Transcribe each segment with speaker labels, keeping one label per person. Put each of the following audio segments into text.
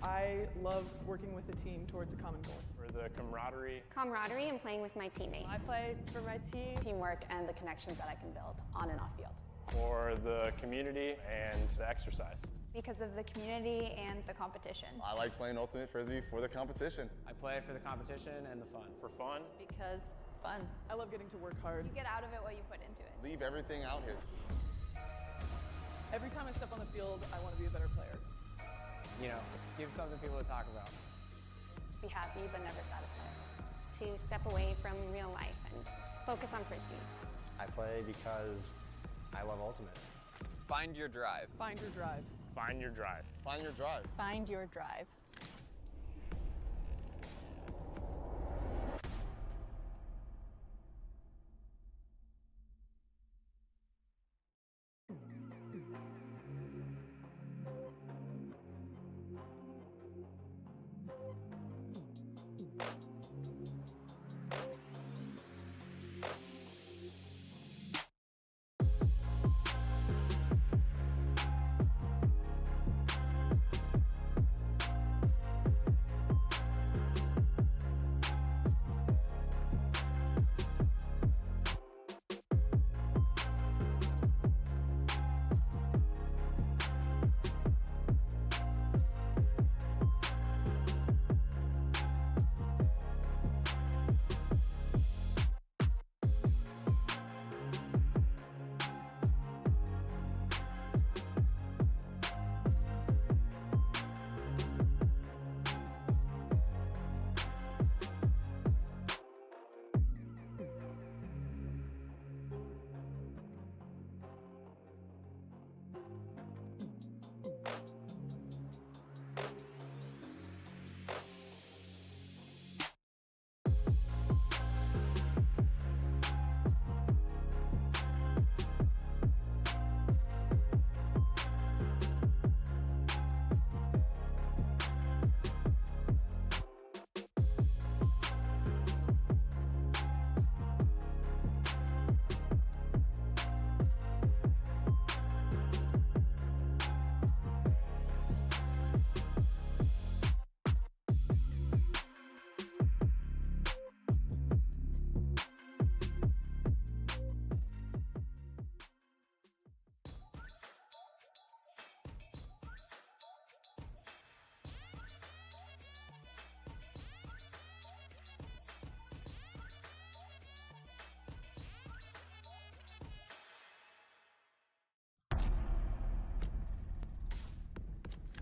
Speaker 1: I love working with a team towards a common goal.
Speaker 2: For the camaraderie.
Speaker 3: Camaraderie and playing with my teammates.
Speaker 4: I play for my team.
Speaker 3: Teamwork and the connections that I can build on and off field.
Speaker 2: For the community and the exercise.
Speaker 5: Because of the community and the competition.
Speaker 6: I like playing Ultimate Frisbee for the competition.
Speaker 4: I play for the competition and the fun.
Speaker 2: For fun.
Speaker 5: Because fun.
Speaker 1: I love getting to work hard.
Speaker 5: You get out of it what you put into it.
Speaker 6: Leave everything out here.
Speaker 1: Every time I step on the field, I want to be a better player.
Speaker 4: You know, give something people to talk about.
Speaker 3: Be happy but never satisfied. To step away from real life and focus on Frisbee.
Speaker 7: I play because I love Ultimate.
Speaker 8: Find your drive.
Speaker 1: Find your drive.
Speaker 2: Find your drive.
Speaker 6: Find your drive.
Speaker 5: Find your drive.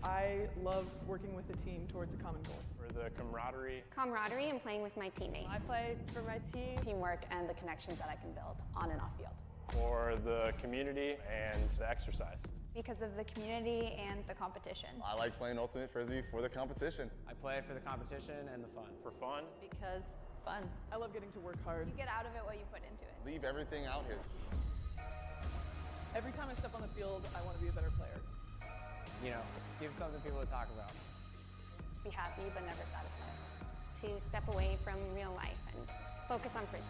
Speaker 1: I love working with a team towards a common goal.
Speaker 2: For the camaraderie.
Speaker 3: Camaraderie and playing with my teammates.
Speaker 4: I play for my team.
Speaker 3: Teamwork and the connections that I can build on and off field.
Speaker 2: For the community and the exercise.
Speaker 5: Because of the community and the competition.
Speaker 6: I like playing Ultimate Frisbee for the competition.
Speaker 4: I play for the competition and the fun.
Speaker 2: For fun.
Speaker 5: Because fun.
Speaker 1: I love getting to work hard.
Speaker 5: You get out of it what you put into it.
Speaker 6: Leave everything out here.
Speaker 1: Every time I step on the field, I want to be a better player.
Speaker 4: You know, give something people to talk about.
Speaker 3: Be happy but never satisfied. To step away from real life and focus on Frisbee.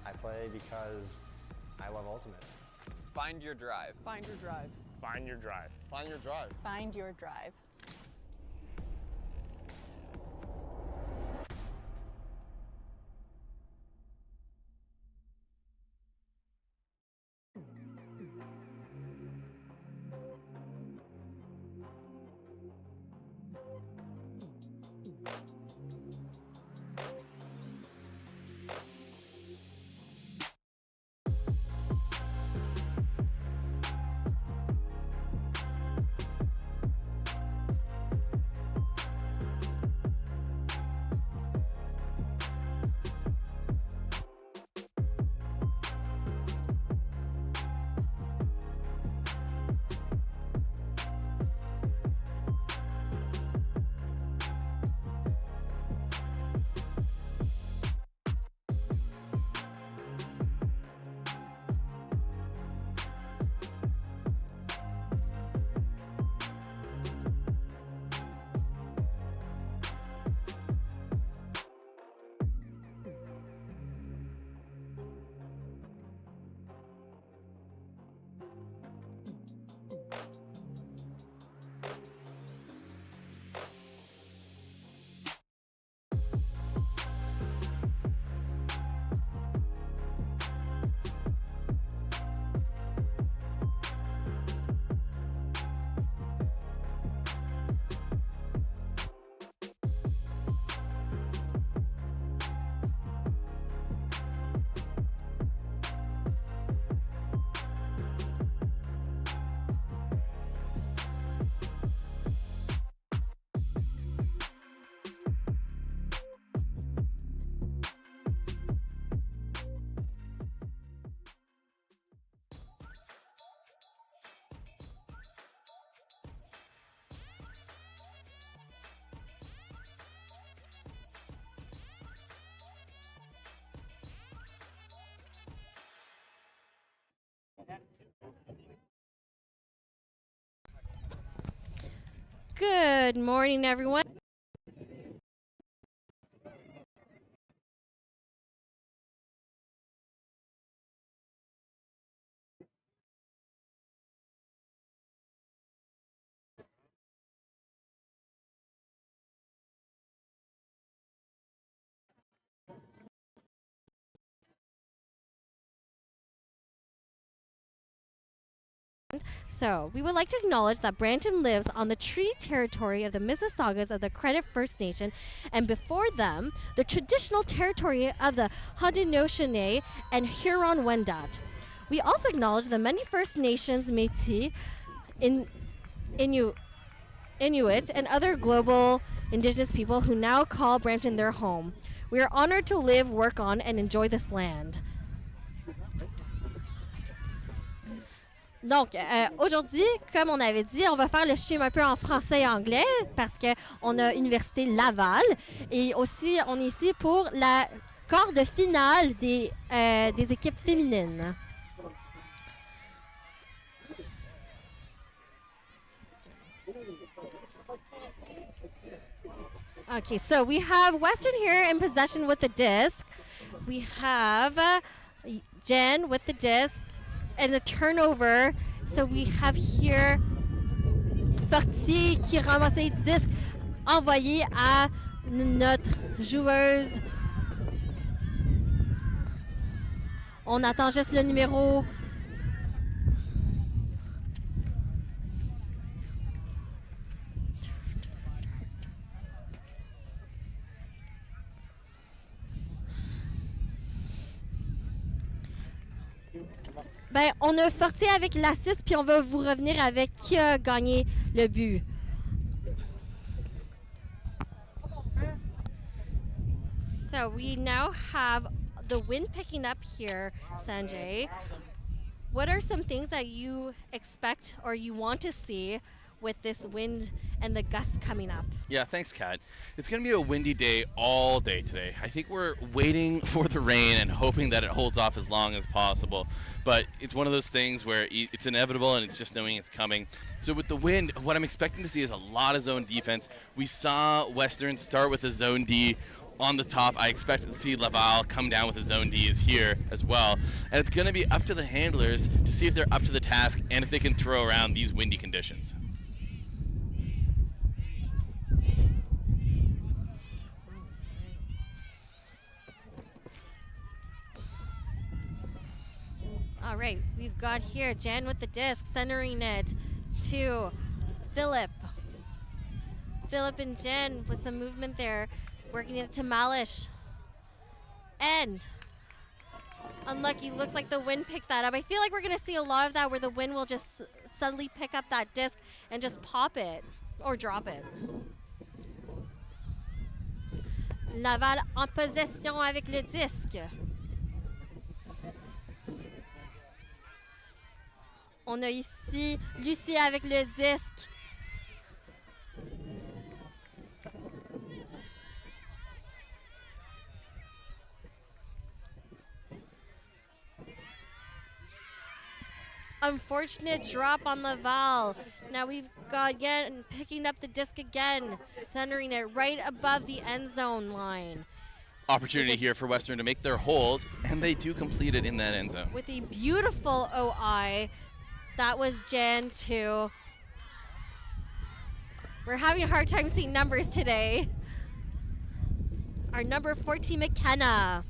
Speaker 7: I play because I love Ultimate.
Speaker 8: Find your drive.
Speaker 1: Find your drive.
Speaker 2: Find your drive.
Speaker 6: Find your drive.
Speaker 5: Find your drive.
Speaker 9: Good morning, everyone. So, we would like to acknowledge that Brampton lives on the treaty territory of the Mississaugas of the Credit First Nation, and before them, the traditional territory of the Haudenosaunee and Huron-Wendat. We also acknowledge the many First Nations, Métis, Inuit, and other global Indigenous people who now call Brampton their home. We are honored to live, work on, and enjoy this land. Donc, aujourd'hui, comme on avait dit, on va faire le stream un peu en français et anglais parce qu'on a Université Laval et aussi on est ici pour la quart de finale des équipes féminines. Okay, so we have Western here in possession with the disc. We have Jen with the disc. And a turnover. So we have here Fortier qui ramasse les disques envoyés à notre joueuse. On attend juste le numéro. Ben, on a Fortier avec l'assist, puis on va vous revenir avec qui a gagné le but. So we now have the wind picking up here, Sanjay. What are some things that you expect or you want to see with this wind and the gusts coming up?
Speaker 10: Yeah, thanks, Kat. It's going to be a windy day all day today. I think we're waiting for the rain and hoping that it holds off as long as possible. But it's one of those things where it's inevitable and it's just knowing it's coming. So with the wind, what I'm expecting to see is a lot of zone defense. We saw Western start with a zone D on the top. I expect to see Laval come down with a zone D is here as well. And it's going to be up to the handlers to see if they're up to the task and if they can throw around these windy conditions.
Speaker 9: All right, we've got here Jen with the disc, centering it to Philip. Philip and Jen with some movement there, working it to Malish. And unlucky, looks like the wind picked that up. I feel like we're going to see a lot of that where the wind will just suddenly pick up that disc and just pop it or drop it. Laval en possession avec le disque. On a ici Lucie avec le disque. Unfortunate drop on Laval. Now we've got again picking up the disc again, centering it right above the end zone line.
Speaker 10: Opportunity here for Western to make their hold, and they do complete it in that end zone.
Speaker 9: With a beautiful OI. That was Jen too. We're having a hard time seeing numbers today. Our number 14, McKenna.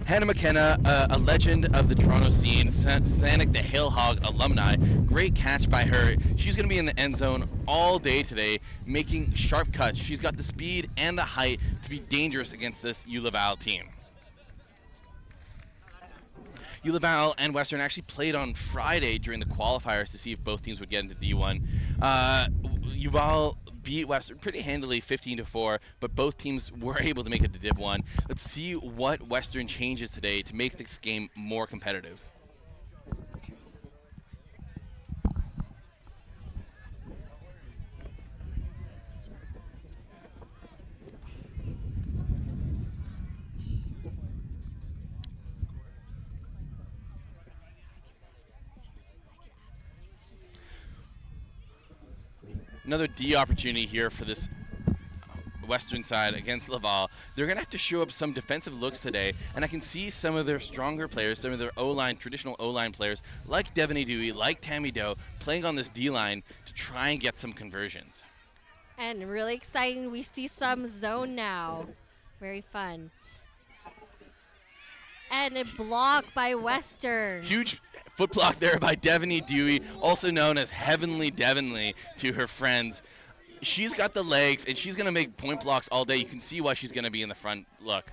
Speaker 10: Hannah McKenna, a legend of the Toronto scene, Sanic the Hail Hog alumni. Great catch by her. She's going to be in the end zone all day today, making sharp cuts. She's got the speed and the height to be dangerous against this U Laval team. U Laval and Western actually played on Friday during the qualifiers to see if both teams would get into D1. Laval beat Western pretty handily 15-4, but both teams were able to make it to Div 1. Let's see what Western changes today to make this game more competitive. another D opportunity here for this Western side against Laval. They're going to have to show up some defensive looks today, and I can see some of their stronger players, some of their O-line, traditional O-line players, like Devin Dewey, like Tammy Doe, playing on this D-line to try and get some conversions.
Speaker 9: And really exciting, we see some zone now. Very fun. And a block by Western.
Speaker 10: Huge foot block there by Devin Dewey, also known as Heavenly Devonly to her friends. She's got the legs, and she's going to make point blocks all day. You can see why she's going to be in the front. Look.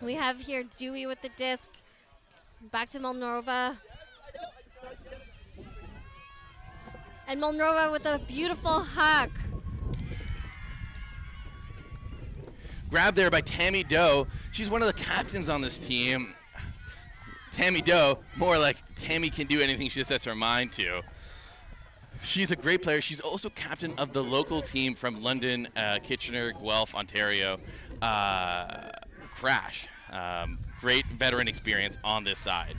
Speaker 9: We have here Dewey with the disc. Back to Molnova. And Molnova with a beautiful huck.
Speaker 10: Grab there by Tammy Doe. She's one of the captains on this team. Tammy Doe, more like Tammy can do anything she sets her mind to. She's a great player. She's also captain of the local team from London, Kitchener, Guelph, Ontario, Crash. Great veteran experience on this side.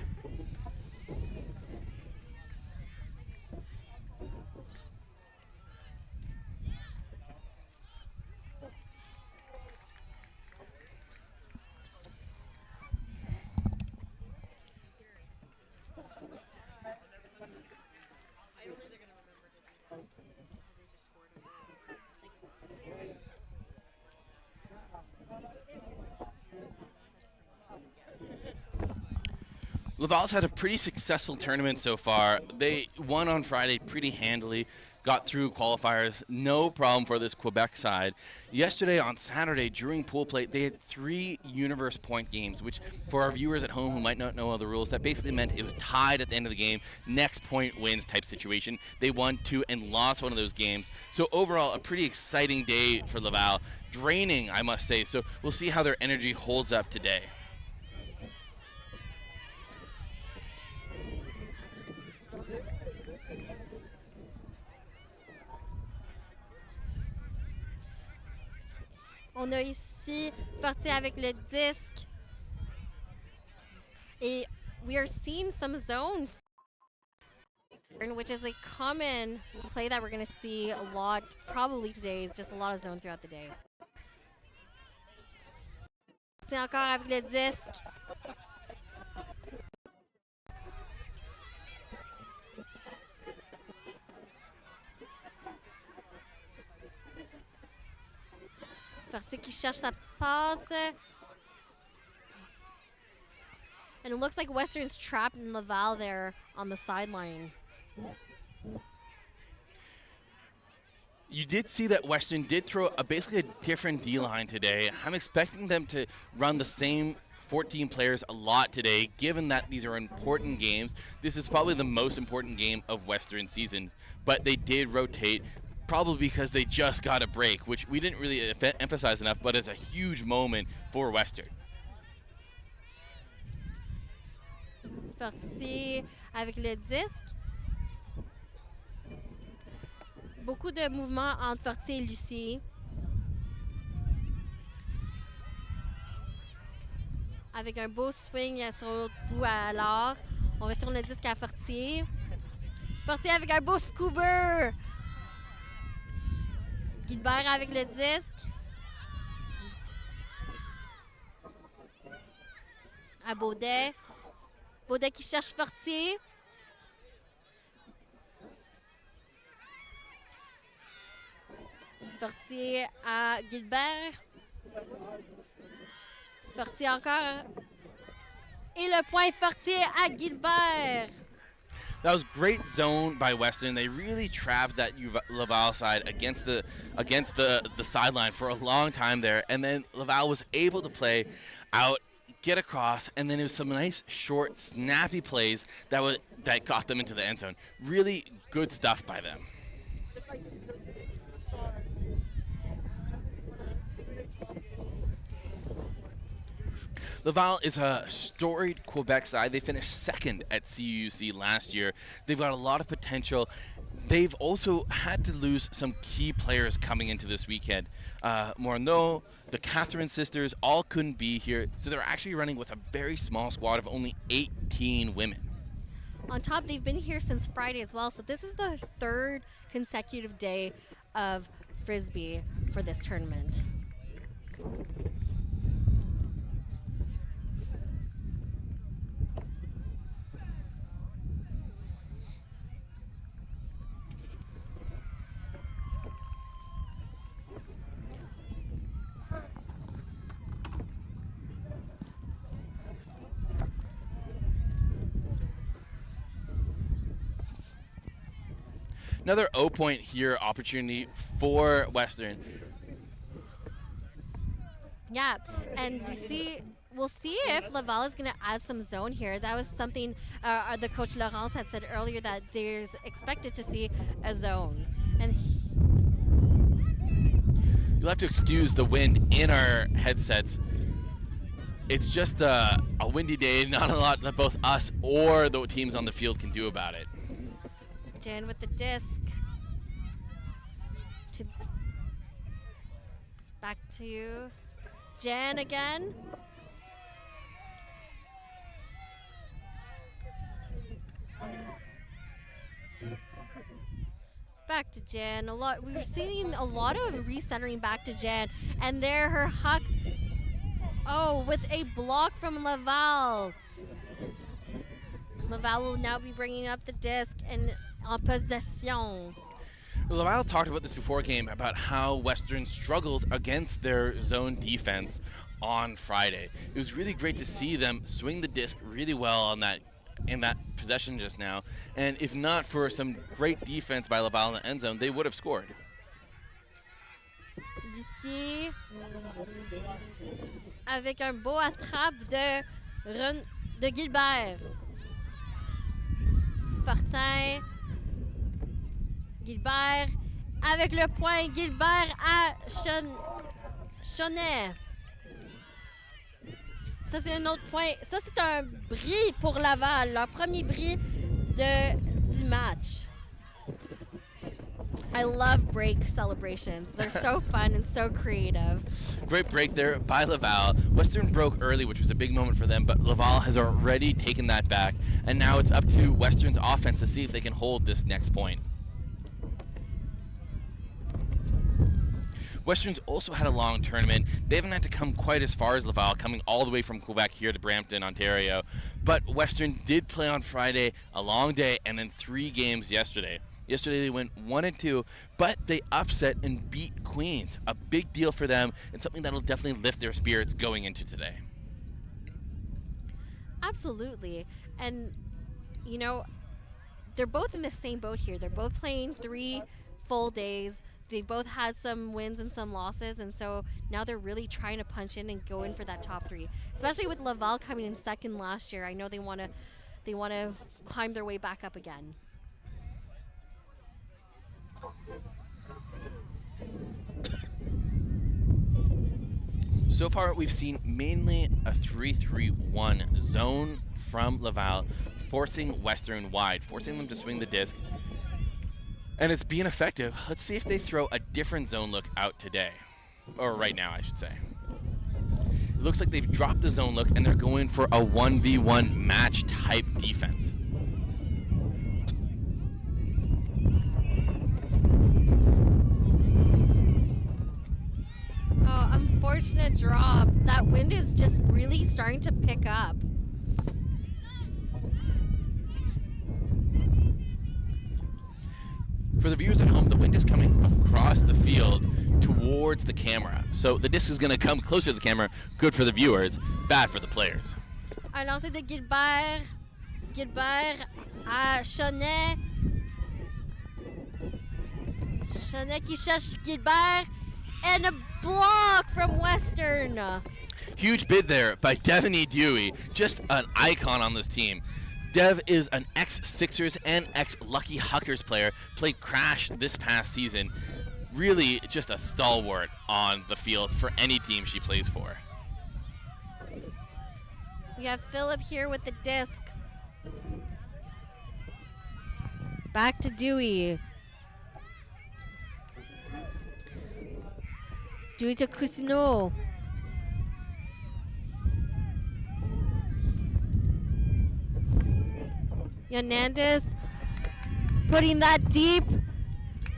Speaker 10: Laval's had a pretty successful tournament so far. They won on Friday pretty handily, got through qualifiers, no problem for this Quebec side. Yesterday on Saturday during pool play, they had 3 universe point games, which for our viewers at home who might not know all the rules, that basically meant it was tied at the end of the game, next point wins type situation. They won 2 and lost one of those games. So overall, a pretty exciting day for Laval. Draining, I must say, so we'll see how their energy holds up today.
Speaker 9: On a ici Fortier avec le disque. Et we are seeing some zone, which is a common play that we're going to see a lot, probably today, is just a lot of zone throughout the day. C'est encore avec le disque. Fortier qui cherche sa petite passe. And it looks like Western's trapped in Laval there on the sideline.
Speaker 10: You did see that Western did throw basically a different D-line today. I'm expecting them to run the same 14 players a lot today, given that these are important games. This is probably the most important game of Western season, but they did rotate, probably because they just got a break, which we didn't really emphasize enough, but it's a huge moment for Western.
Speaker 9: Fortier avec le disque. Beaucoup de mouvements entre Fortier et Lucie. Avec un beau swing sur l'autre bout à l'art. On retourne le disque à Fortier. Fortier avec un beau scoober. Guilbert avec le disque. À Baudet. Baudet qui cherche Fortier. Fortier à Guilbert. Fortier encore. Et le point Fortier à Guilbert.
Speaker 10: That was great zone by Western. They really trapped that Laval side against the sideline for a long time there, and then Laval was able to play out, get across, and then it was some nice short, snappy plays that got them into the end zone. Really good stuff by them. Laval is a storied Quebec side. They finished second at CUUC last year. They've got a lot of potential. They've also had to lose some key players coming into this weekend. Morneau, the Catherine sisters, all couldn't be here, so they're actually running with a very small squad of only 18 women.
Speaker 9: On top, they've been here since Friday as well, so this is the third consecutive day of Frisbee for this tournament.
Speaker 10: Another O point here opportunity for Western.
Speaker 9: Yeah, and we'll see if Laval is going to add some zone here. That was something the coach Laurence had said earlier, that there's expected to see a zone. And
Speaker 10: You'll have to excuse the wind in our headsets. It's just a windy day, not a lot that both us or the teams on the field can do about it.
Speaker 9: Jen with the disc. Back to you. Jen again. Back to Jen. We've seen a lot of recentering back to Jen. And there her huck. Oh, with a block from Laval. Laval will now be bringing up the disc and en possession.
Speaker 10: Laval talked about this before game about how Western struggled against their zone defense on Friday. It was really great to see them swing the disc really well in that possession just now. And if not for some great defense by Laval in the end zone, they would have scored.
Speaker 9: You see, avec un beau attrape de Gilbert. Fortin. Gilbert avec le point. Gilbert à Chonet. Ça, c'est un autre point. Ça, c'est un bris pour Laval. Leur premier bris du match. I love break celebrations. They're so fun and so creative.
Speaker 10: Great break there by Laval. Western broke early, which was a big moment for them, but Laval has already taken that back. And now it's up to Western's offense to see if they can hold this next point. Western's also had a long tournament. They haven't had to come quite as far as Laval, coming all the way from Quebec here to Brampton, Ontario. But Western did play on Friday, a long day, and then 3 games yesterday. Yesterday they went 1-2, but they upset and beat Queens. A big deal for them, and something that'll definitely lift their spirits going into today.
Speaker 9: Absolutely. And, you know, they're both in the same boat here. They're both playing 3 full days. They both had some wins and some losses, and so now they're really trying to punch in and go in for that top 3. Especially with Laval coming in second last year. I know they want to climb their way back up again.
Speaker 10: So far, we've seen mainly a 3-3-1 zone from Laval, forcing Western wide, forcing them to swing the disc. And it's being effective. Let's see if they throw a different zone look out today. Or right now, I should say. It looks like they've dropped the zone look and they're going for a 1v1 match type defense.
Speaker 9: Oh, unfortunate drop. That wind is just really starting to pick up.
Speaker 10: For the viewers at home, the wind is coming across the field towards the camera. So the disc is going to come closer to the camera. Good for the viewers, bad for the players.
Speaker 9: Un lancer de Gilbert. Gilbert à Chonet. Chonet qui cherche Gilbert. And a block from Western.
Speaker 10: Huge bid there by Devin Dewey, just an icon on this team. Dev is an ex-Sixers and ex-Lucky Huckers player, played Crash this past season. Really just a stalwart on the field for any team she plays for.
Speaker 9: We have Philip here with the disc. Back to Dewey. Dewey to Cousineau. Yanandis putting that deep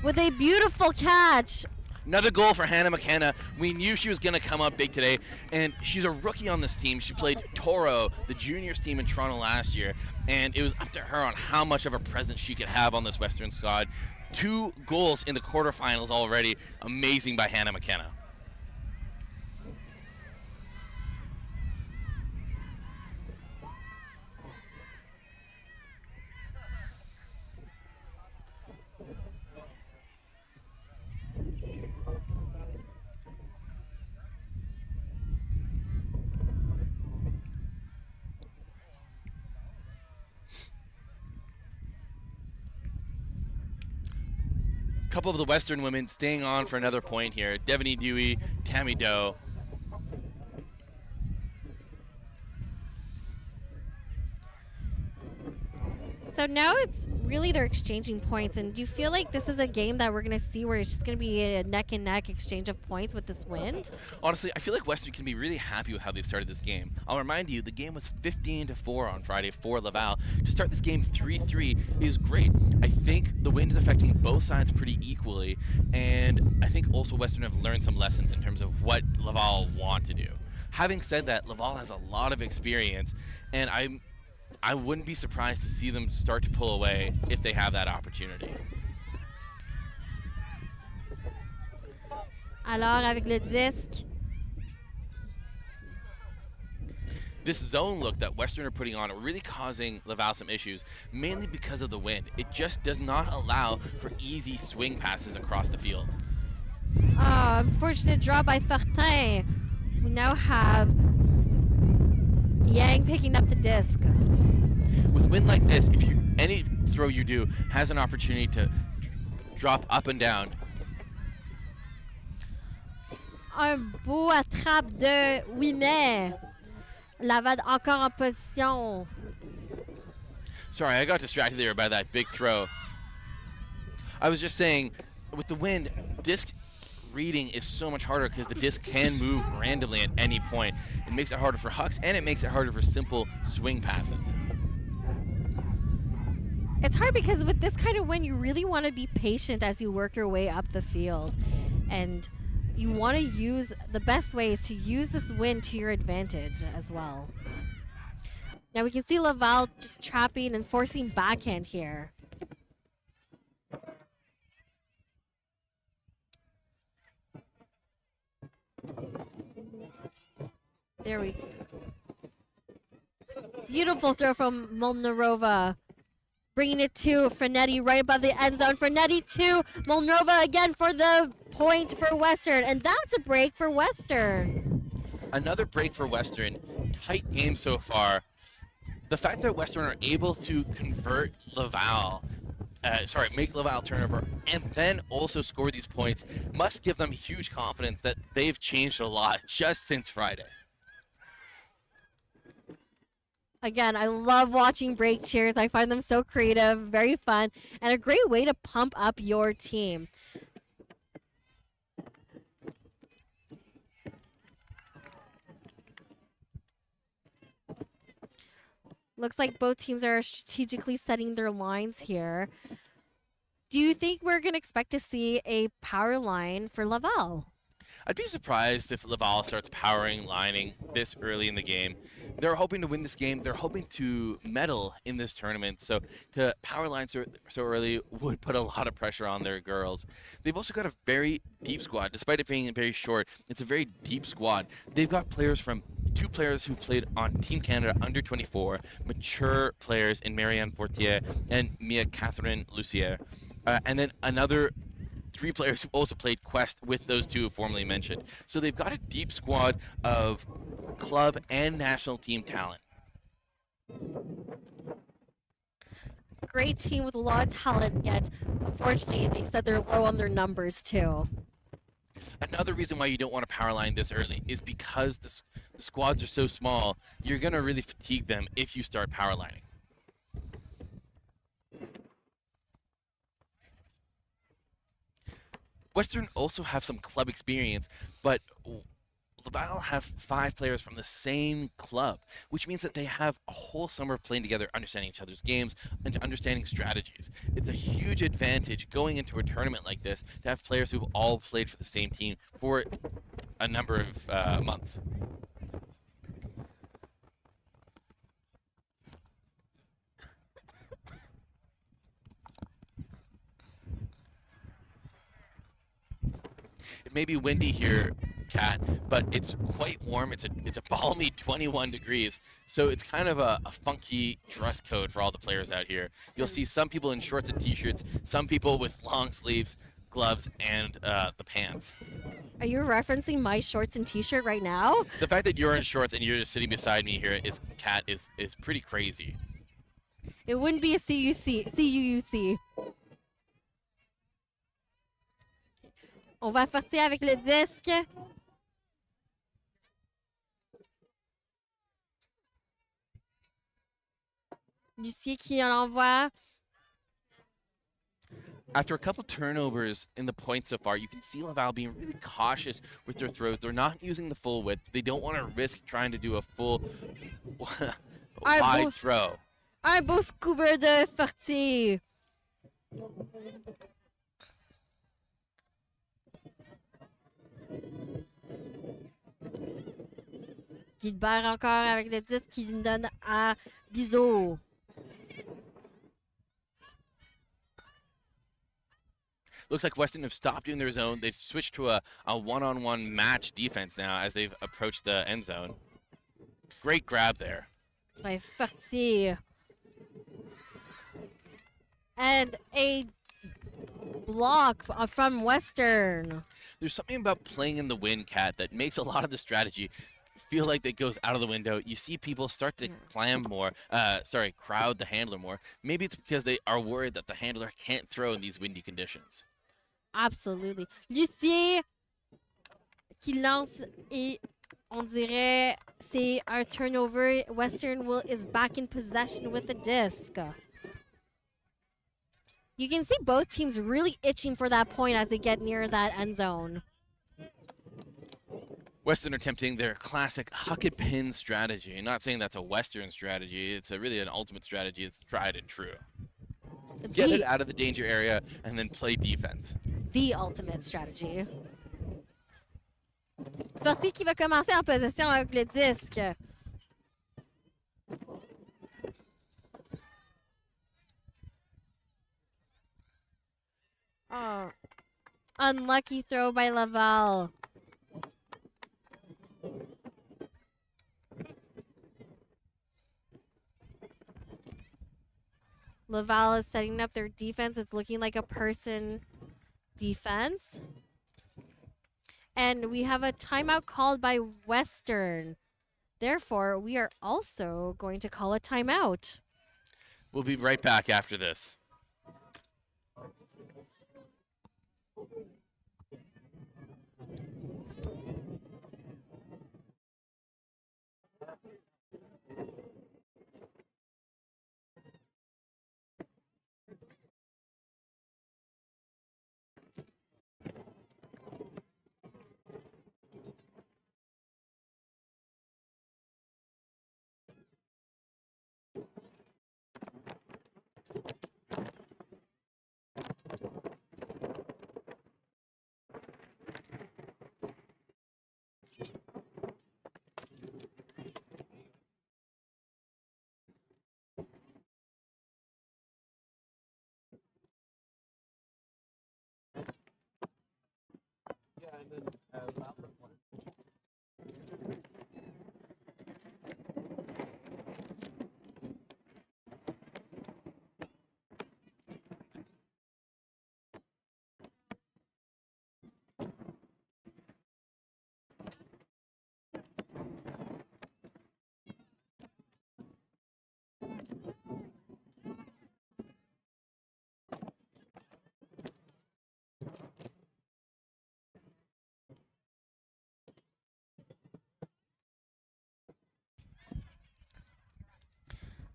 Speaker 9: with a beautiful catch.
Speaker 10: Another goal for Hannah McKenna. We knew she was going to come up big today, and she's a rookie on this team. She played Toro, the juniors team in Toronto last year, and it was up to her on how much of a presence she could have on this Western squad. 2 goals in the quarterfinals already. Amazing by Hannah McKenna. Couple of the Western women staying on for another point here. Devaney Dewey, Tammy Doe.
Speaker 9: So now it's really they're exchanging points, and do you feel like this is a game that we're going to see where it's just going to be a neck-and-neck exchange of points with this wind?
Speaker 10: Honestly, I feel like Western can be really happy with how they've started this game. I'll remind you, the game was 15-4 on Friday for Laval. To start this game 3-3 is great. I think the wind is affecting both sides pretty equally, and I think also Western have learned some lessons in terms of what Laval want to do. Having said that, Laval has a lot of experience, and I wouldn't be surprised to see them start to pull away if they have that opportunity.
Speaker 9: Alors, avec le disque.
Speaker 10: This zone look that Western are putting on are really causing Laval some issues, mainly because of the wind. It just does not allow for easy swing passes across the field.
Speaker 9: Unfortunate draw by Fortin. We now have Yang picking up the disc.
Speaker 10: With wind like this, if you any throw you do has an opportunity to drop up and down.
Speaker 9: Un beau attrape de Ouimet. Laval encore en position.
Speaker 10: Sorry, I got distracted there by that big throw. I was just saying, with the wind, disc reading is so much harder because the disc can move randomly at any point. It makes it harder for hucks, and it makes it harder for simple swing passes.
Speaker 9: It's hard because with this kind of wind, you really want to be patient as you work your way up the field. And you want to use, the best way is to use this wind to your advantage as well. Now we can see Laval just trapping and forcing backhand here. There we go. Beautiful throw from Molnarova. Bringing it to Frenetti right above the end zone. Frenetti to Molnarova again for the point for Western. And that's a break for Western.
Speaker 10: Another break for Western. Tight game so far. The fact that Western are able to convert Laval, make Laval turnover, and then also score these points must give them huge confidence that they've changed a lot just since Friday.
Speaker 9: Again, I love watching break cheers. I find them so creative, very fun, and a great way to pump up your team. Looks like both teams are strategically setting their lines here. Do you think we're going to expect to see a power line for Laval?
Speaker 10: I'd be surprised if Laval starts powering lining this early in the game. They're hoping to win this game. They're hoping to medal in this tournament. So to power line so early would put a lot of pressure on their girls. They've also got a very deep squad. Despite it being very short, it's a very deep squad. They've got players from 2 players who played on Team Canada under 24, mature players in Marianne Fortier and Mia Catherine Lucier. And then another 3 players who also played Quest with those 2 formerly mentioned. So they've got a deep squad of club and national team talent.
Speaker 9: Great team with a lot of talent, yet unfortunately they said they're low on their numbers too.
Speaker 10: Another reason why you don't want to power line this early is because the squads are so small, you're going to really fatigue them if you start power lining. Western also have some club experience, but Laval have 5 players from the same club, which means that they have a whole summer of playing together, understanding each other's games, and understanding strategies. It's a huge advantage going into a tournament like this to have players who've all played for the same team for a number of months. It may be windy here, Kat, but it's quite warm. It's a balmy 21 degrees, so it's kind of a funky dress code for all the players out here. You'll see some people in shorts and t-shirts, some people with long sleeves, gloves, and the pants.
Speaker 9: Are you referencing my shorts and t-shirt right now?
Speaker 10: The fact that you're in shorts and you're just sitting beside me here Kat, is pretty crazy.
Speaker 9: It wouldn't be a CUUC. On va partir avec le disque. Lucier qui en envoie.
Speaker 10: After a couple turnovers in the points so far, you can see Laval being really cautious with their throws. They're not using the full width. They don't want to risk trying to do a full wide throw.
Speaker 9: Un beau scuba de Fortier. Gilbert encore avec le disque qui donne à Bizot.
Speaker 10: Looks like Weston have stopped doing their zone. They've switched to a one-on-one match defense now as they've approached the end zone. Great grab there.
Speaker 9: By Fortier. And a block from Western.
Speaker 10: There's something about playing in the wind, Kat, that makes a lot of the strategy feel like it goes out of the window. You see people start to crowd the handler more. Maybe it's because they are worried that the handler can't throw in these windy conditions.
Speaker 9: Absolutely. Lucier qui lance et on dirait c'est un turnover. Western is back in possession with the disc. You can see both teams really itching for that point as they get near that end zone.
Speaker 10: Western are attempting their classic huck it pin strategy. I'm not saying that's a Western strategy. It's really an ultimate strategy. It's tried and true. Get it out of the danger area and then play defense.
Speaker 9: The ultimate strategy. Fortier qui va commencer en possession avec le disque. Oh, unlucky throw by Laval. Laval is setting up their defense. It's looking like a person defense. And we have a timeout called by Western. Therefore, we are also going to call a timeout.
Speaker 10: We'll be right back after this.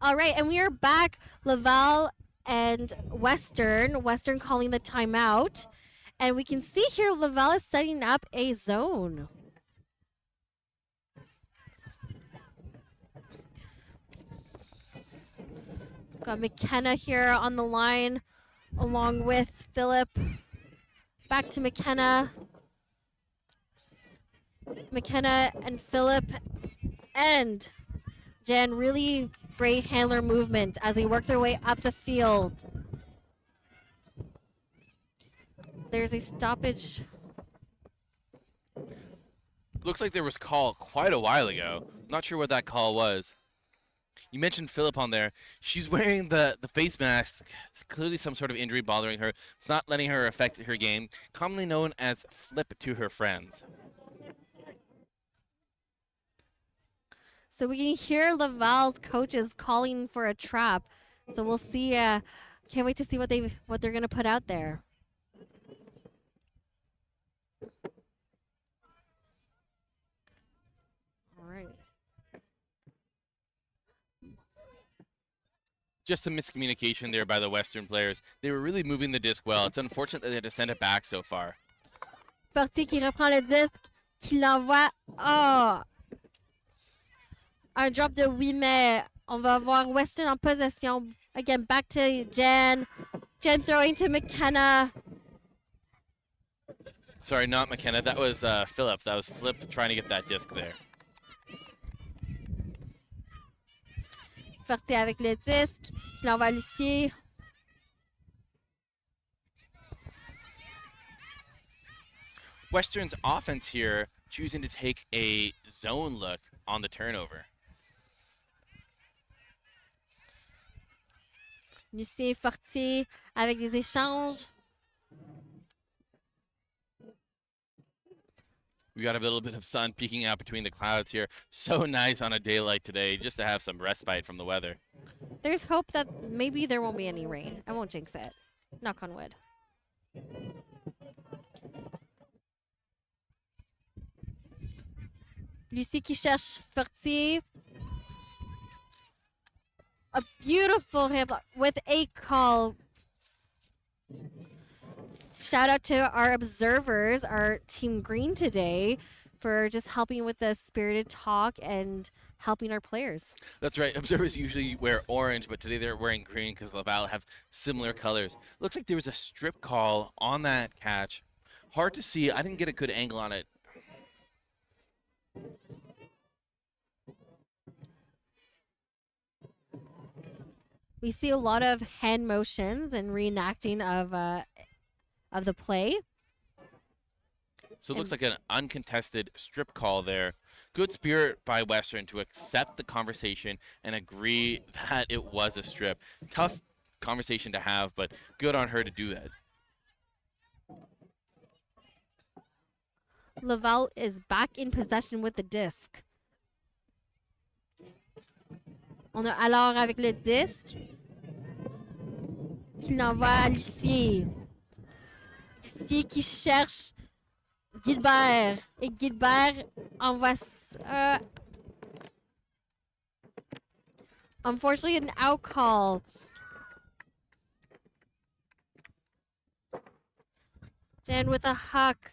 Speaker 9: All right, and we are back. Laval and Western. Western calling the timeout. And we can see here Laval is setting up a zone. Got McKenna here on the line along with Philip. Back to McKenna. McKenna and Philip and Jen, really great handler movement as they work their way up the field. There's a stoppage.
Speaker 10: Looks like there was a call quite a while ago. Not sure what that call was. You mentioned Philip on there. She's wearing the face mask. It's clearly some sort of injury bothering her. It's not letting her affect her game, commonly known as flip to her friends.
Speaker 9: So we can hear Laval's coaches calling for a trap. So we'll see. Can't wait to see what they're gonna put out there. All right.
Speaker 10: Just some miscommunication there by the Western players. They were really moving the disc well. It's unfortunate that they had to send it back so far.
Speaker 9: Fortier qui reprend le disque, qui l'envoie. Oh! Un drop de 8 mai. On va voir Western en possession. Again, back to Jen. Jen throwing to McKenna.
Speaker 10: Sorry, not McKenna. That was Philip. That was Flip trying to get that disc there.
Speaker 9: Fortier avec le disque, qui l'envoie à Lucie.
Speaker 10: Western's offense here choosing to take a zone look on the turnover.
Speaker 9: Lucie Fortier avec des échanges.
Speaker 10: We got a little bit of sun peeking out between the clouds here. So nice on a day like today, just to have some respite from the weather.
Speaker 9: There's hope that maybe there won't be any rain. I won't jinx it. Knock on wood. Lucie qui cherche Fortier. A beautiful hand block with a call. Shout out to our observers, our Team Green today, for just helping with the spirited talk and helping our players.
Speaker 10: That's right. Observers usually wear orange, but today they're wearing green because Laval have similar colors. Looks like there was a strip call on that catch. Hard to see. I didn't get a good angle on it.
Speaker 9: We see a lot of hand motions and reenacting of the play.
Speaker 10: So it looks like an uncontested strip call there. Good spirit by Western to accept the conversation and agree that it was a strip. Tough conversation to have, but good on her to do that.
Speaker 9: Laval is back in possession with the disc. On a alors avec le disque qui l'envoie à Lucie. Lucie qui cherche Gilbert. Et Gilbert envoie... unfortunately, an out call. Jen with a huck.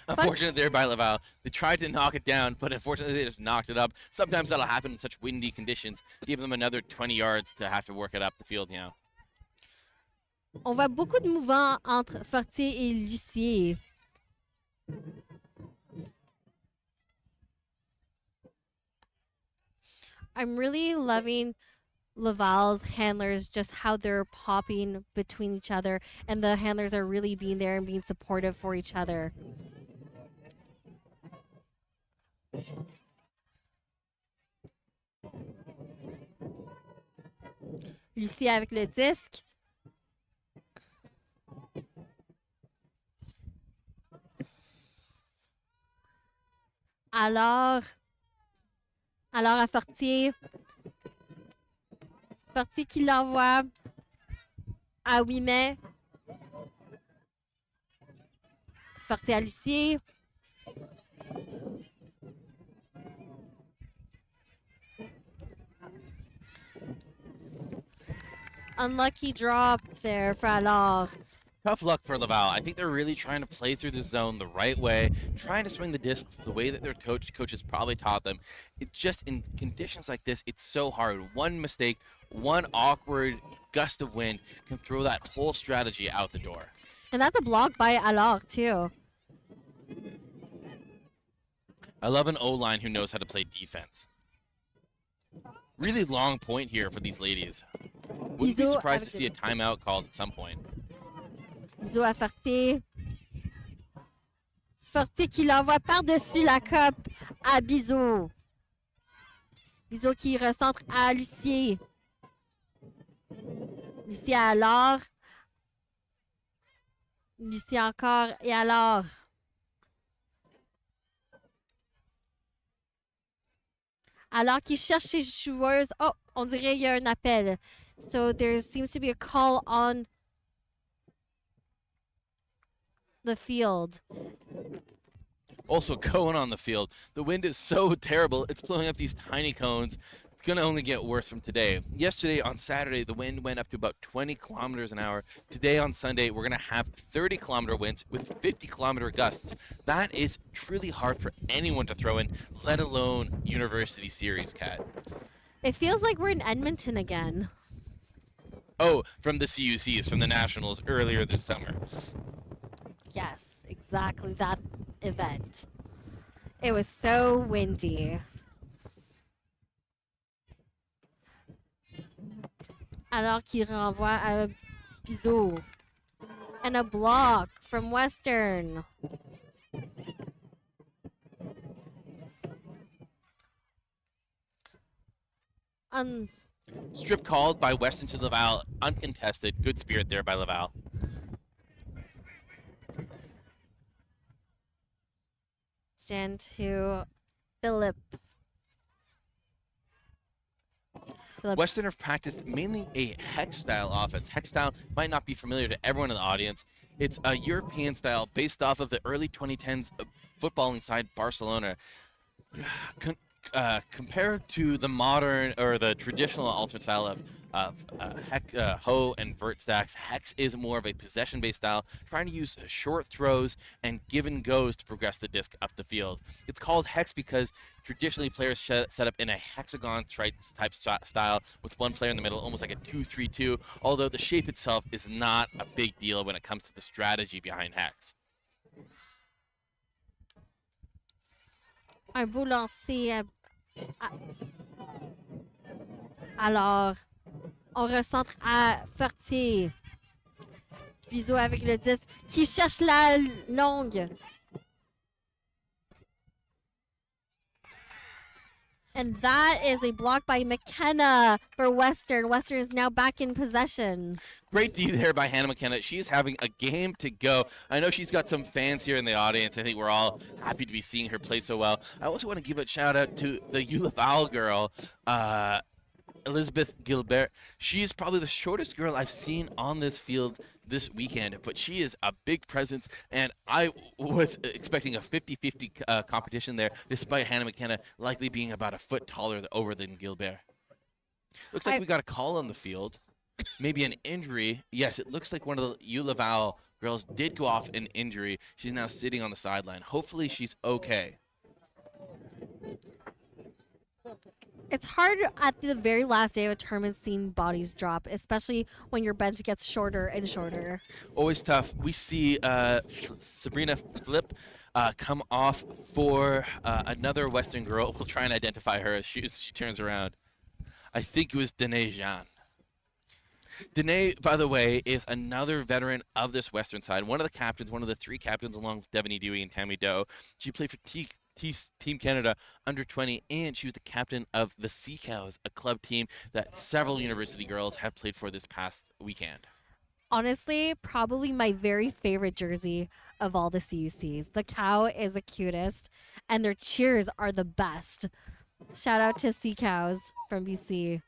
Speaker 10: Unfortunate there by Laval. They tried to knock it down, but unfortunately they just knocked it up. Sometimes that'll happen in such windy conditions. Give them another 20 yards to have to work it up the field now.
Speaker 9: On voit beaucoup de mouvements entre Fortier et Lucie. I'm really loving Laval's handlers, just how they're popping between each other, and the handlers are really being there and being supportive for each other. Lucie avec le disque. Alors à Fortier. Fortier qui l'envoie à 8 mai. Fortier à Lucie. Unlucky drop there for Alors.
Speaker 10: Tough luck for Laval. I think they're really trying to play through the zone the right way, trying to swing the disc the way that their coaches probably taught them. It just, in conditions like this, it's so hard. One mistake, one awkward gust of wind can throw that whole strategy out the door.
Speaker 9: And that's a block by Alors, too.
Speaker 10: I love an O-line who knows how to play defense. Really long point here for these ladies. Wouldn't be surprised to see a timeout called at some point.
Speaker 9: Bisous à Fortier. Fortier qui l'envoie par-dessus la coupe à Bisous. Bisous qui recentre à Lucier. Lucier à Alors. Lucier encore et Alors. Alors qui cherche ses joueuses. Oh, on dirait il y a un appel. So there seems to be a call on the field.
Speaker 10: Also going on the field, the wind is so terrible, it's blowing up these tiny cones. It's going to only get worse from today. Yesterday on Saturday, the wind went up to about 20 kilometers an hour. Today on Sunday, we're going to have 30-kilometer winds with 50-kilometer gusts. That is truly hard for anyone to throw in, let alone University Series, Kat.
Speaker 9: It feels like we're in Edmonton again.
Speaker 10: Oh, from the CUCs, from the Nationals earlier this summer.
Speaker 9: Yes, exactly that event. It was so windy. Alors qu'il renvoie à Bizot. And a block from Western.
Speaker 10: Strip called by Western to Laval, uncontested. Good spirit there by Laval.
Speaker 9: Jen to Philip.
Speaker 10: Western have practiced mainly a hex style offense. Hex style might not be familiar to everyone in the audience. It's a European style based off of the early 2010s footballing side Barcelona. Compared to the modern or the traditional ultimate style of Ho and Vert stacks, Hex is more of a possession-based style, trying to use short throws and give and goes to progress the disc up the field. It's called Hex because traditionally players set up in a hexagon type style with one player in the middle, almost like a 2-3-2, although the shape itself is not a big deal when it comes to the strategy behind Hex.
Speaker 9: Un beau lancer. Alors, on recentre à Fortier. Bizot avec le disque qui cherche la longue. And that is a block by McKenna for Western. Western is now back in possession.
Speaker 10: Great D there by Hannah McKenna. She's having a game to go. I know she's got some fans here in the audience. I think we're all happy to be seeing her play so well. I also want to give a shout out to the Laval girl, Elizabeth Gilbert. She's probably the shortest girl I've seen on this field this weekend, but she is a big presence, and I was expecting a 50-50 competition there, despite Hannah McKenna likely being about a foot taller over than Gilbert. Looks like we got a call on the field. Maybe an injury. Yes, it looks like one of the Laval girls did go off an injury. She's now sitting on the sideline. Hopefully she's okay.
Speaker 9: It's hard at the very last day of a tournament seeing bodies drop, especially when your bench gets shorter and shorter.
Speaker 10: Always tough. We see Sabrina Flip come off for another Western girl. We'll try and identify her as she turns around. I think it was Danae Jean. Danae, by the way, is another veteran of this Western side. One of the captains, one of the three captains along with Devaney Dewey and Tammy Doe. She played for Team Canada under 20, and she was the captain of the Sea Cows, a club team that several university girls have played for this past weekend.
Speaker 9: Honestly, probably my very favorite jersey of all the CUCs. The cow is the cutest, and their cheers are the best. Shout out to Sea Cows from BC.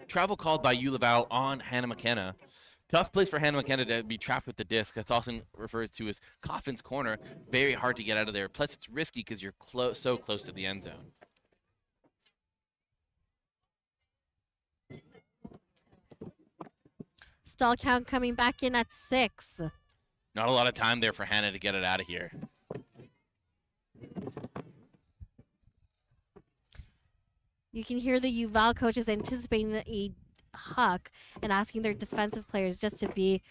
Speaker 10: Travel called by Laval on Hannah McKenna. Tough place for Hannah McKenna to be trapped with the disc. That's often referred to as Coffin's Corner. Very hard to get out of there. Plus, it's risky because you're so close to the end zone.
Speaker 9: Stall count coming back in at 6.
Speaker 10: Not a lot of time there for Hannah to get it out of here.
Speaker 9: You can hear the Laval coaches anticipating a huck and asking their defensive players just to be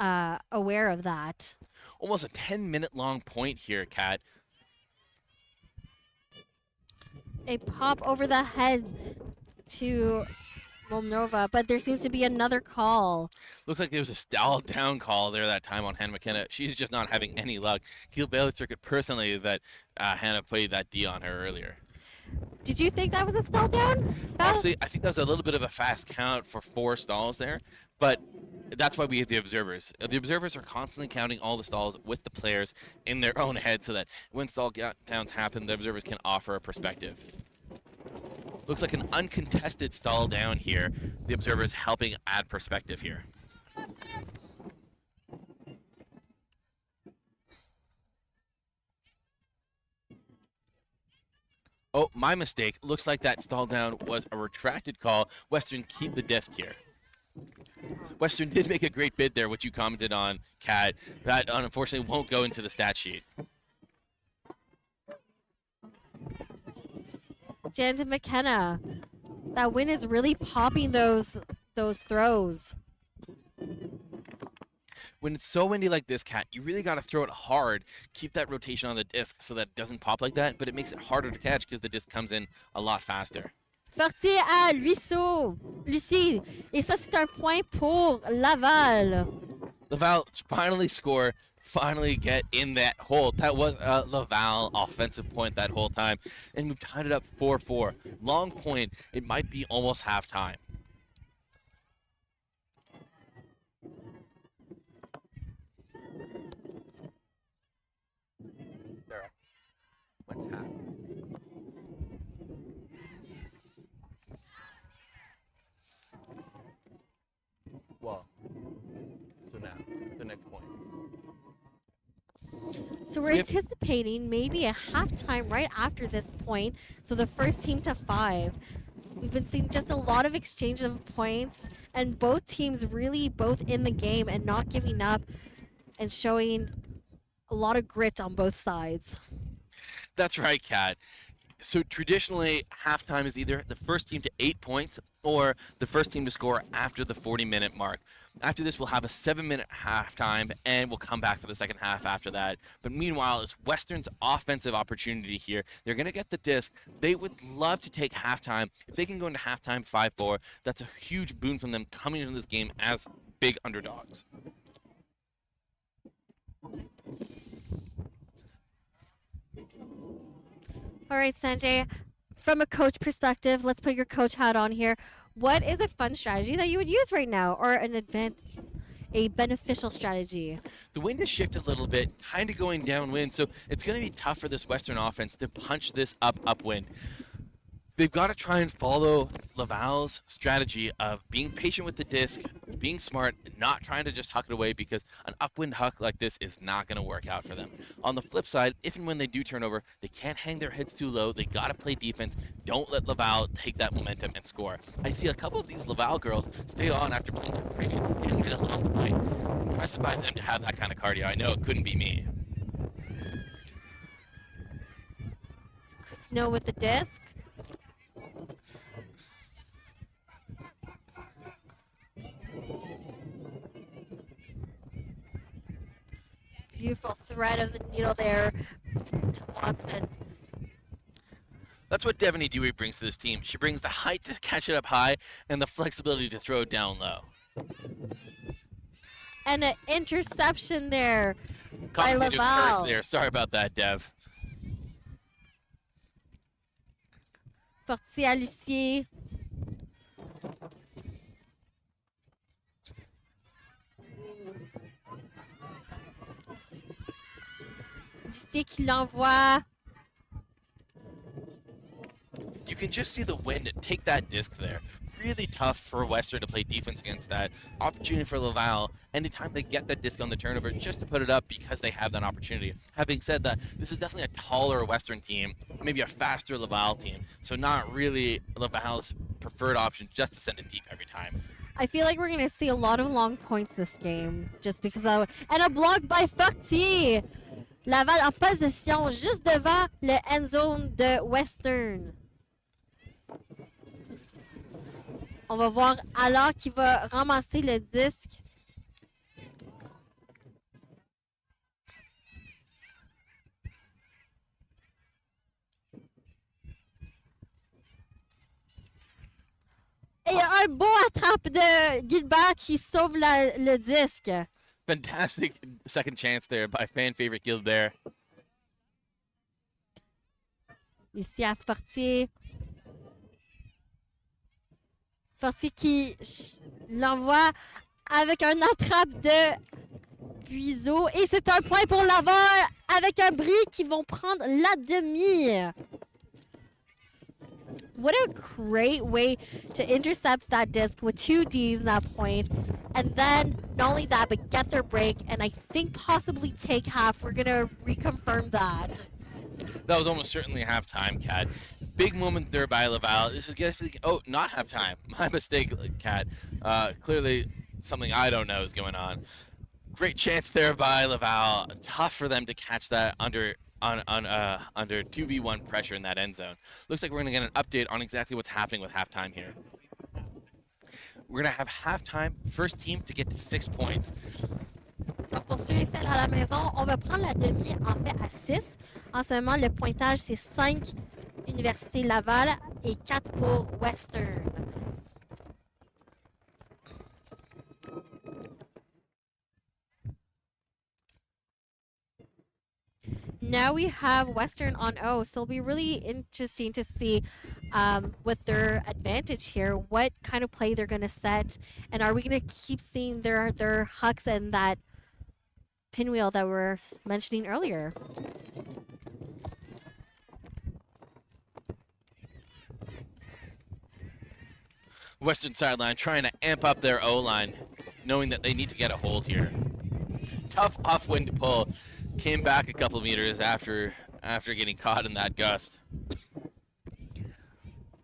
Speaker 9: aware of that.
Speaker 10: Almost a 10-minute long point here, Kat.
Speaker 9: A pop over the head to Molnova, but there seems to be another call.
Speaker 10: Looks like there was a stall down call there that time on Hannah McKenna. She's just not having any luck. Keel Bailey took it personally that Hannah played that D on her earlier.
Speaker 9: Did you think that was a stall down?
Speaker 10: Honestly, I think that was a little bit of a fast count for 4 stalls there, but that's why we have the observers. The observers are constantly counting all the stalls with the players in their own head so that when stall downs happen, the observers can offer a perspective. Looks like an uncontested stall down here. The observers helping add perspective here. Oh, my mistake. Looks like that stall down was a retracted call. Western keep the disc here. Western did make a great bid there, which you commented on, Kat. That unfortunately won't go into the stat sheet.
Speaker 9: Janet McKenna. That win is really popping those throws.
Speaker 10: When it's so windy like this, Kat, you really got to throw it hard. Keep that rotation on the disc so that it doesn't pop like that, but it makes it harder to catch because the disc comes in a lot faster.
Speaker 9: Forcé à Lucie. Et ça, c'est un point pour Laval.
Speaker 10: Laval finally score, finally get in that hole. That was a Laval offensive point that whole time. And we've tied it up 4-4. Long point, it might be almost halftime.
Speaker 8: Sarah, what's happening?
Speaker 10: Well, so now, the next point.
Speaker 9: So we're anticipating maybe a halftime right after this point. So the first team to 5. We've been seeing just a lot of exchange of points and both teams really both in the game and not giving up and showing a lot of grit on both sides.
Speaker 10: That's right, Kat. So traditionally, halftime is either the first team to 8 points or the first team to score after the 40-minute mark. After this, we'll have a 7-minute halftime, and we'll come back for the second half after that. But meanwhile, it's Western's offensive opportunity here. They're going to get the disc. They would love to take halftime. If they can go into halftime 5-4, that's a huge boon from them coming into this game as big underdogs.
Speaker 9: All right, Sanjay, from a coach perspective, let's put your coach hat on here. What is a fun strategy that you would use right now or a beneficial strategy?
Speaker 10: The wind has shifted a little bit, kind of going downwind, so it's going to be tough for this Western offense to punch this upwind. They've got to try and follow Laval's strategy of being patient with the disc, being smart, not trying to just huck it away because an upwind huck like this is not going to work out for them. On the flip side, if and when they do turn over, they can't hang their heads too low. They got to play defense. Don't let Laval take that momentum and score. I see a couple of these Laval girls stay on after playing their previous 10-minute long night. Impressive by them to have that kind of cardio. I know it couldn't be me.
Speaker 9: Snow with the disc. Beautiful thread of the needle there to Watson.
Speaker 10: That's what Devaney Dewey brings to this team. She brings the height to catch it up high and the flexibility to throw it down low.
Speaker 9: And an interception there by
Speaker 10: Commentator's
Speaker 9: Laval.
Speaker 10: curse there. Sorry about that, Dev.
Speaker 9: Forti à Lucie. Lucie qui l'envoie.
Speaker 10: You can just see the wind take that disc there. Really tough for Western to play defense against that. Opportunity for Laval, anytime they get that disc on the turnover, just to put it up because they have that opportunity. Having said that, this is definitely a taller Western team, maybe a faster Laval team, so not really Laval's preferred option just to send it deep every time.
Speaker 9: I feel like we're going to see a lot of long points this game just because of... And a block by Fortier! Laval en possession juste devant le end zone de Western. On va voir alors qui va ramasser le disque. Et il y a un beau attrape de Gilbert qui sauve le disque.
Speaker 10: Fantastic second chance there by fan favorite Gilbert.
Speaker 9: Ici à Fortier. Fortier qui l'envoie avec un attrape de Buiseau. Et c'est un point pour Laval avec un bris qui vont prendre la demi. What a great way to intercept that disc with 2 Ds in that point. And then, not only that, but get their break. And I think possibly take half. We're going to reconfirm that.
Speaker 10: That was almost certainly halftime, Kat. Big moment there by Laval. This is getting... Oh, not halftime. My mistake, Kat. Clearly, something I don't know is going on. Great chance there by Laval. Tough for them to catch that under 2v1 pressure in that end zone. Looks like we're going to get an update on exactly what's happening with halftime here. We're going to have halftime, first team to get to 6 points.
Speaker 9: Donc pour ceux et celles à la maison, on va prendre la demi en fait à 6. En ce moment, le pointage, c'est 5 Université Laval et 4 pour Western. Now we have Western on O, so it'll be really interesting to see with their advantage here, what kind of play they're going to set, and are we going to keep seeing their hucks and that pinwheel that we were mentioning earlier?
Speaker 10: Western sideline trying to amp up their O-line, knowing that they need to get a hold here. Tough off-wind pull. Came back a couple meters after getting caught in that gust.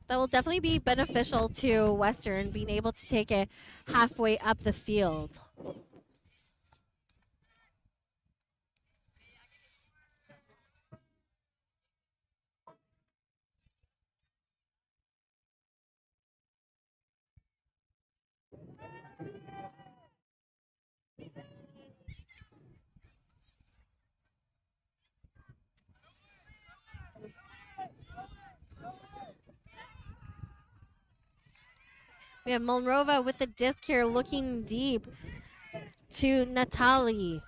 Speaker 9: That will definitely be beneficial to Western, being able to take it halfway up the field. We have Monrova with the disc here looking deep to Natalie.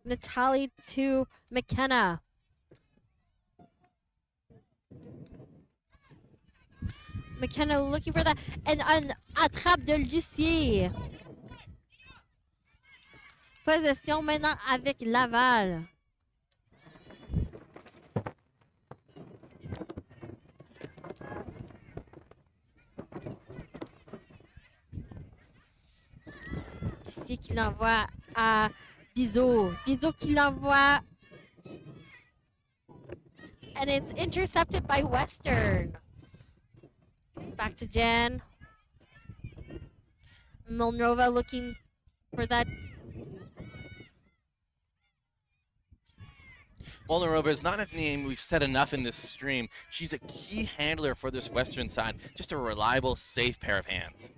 Speaker 9: Natalie to McKenna. McKenna looking for that. And an attrape de Lucier. Possession maintenant avec Laval. Lucier qui l'envoie à Bizot. Bizot qui l'envoie. And it's intercepted by Western. Back to Jen. Milnova looking for that.
Speaker 10: Molnarova is not a name we've said enough in this stream. She's a key handler for this Western side. Just a reliable, safe pair of hands.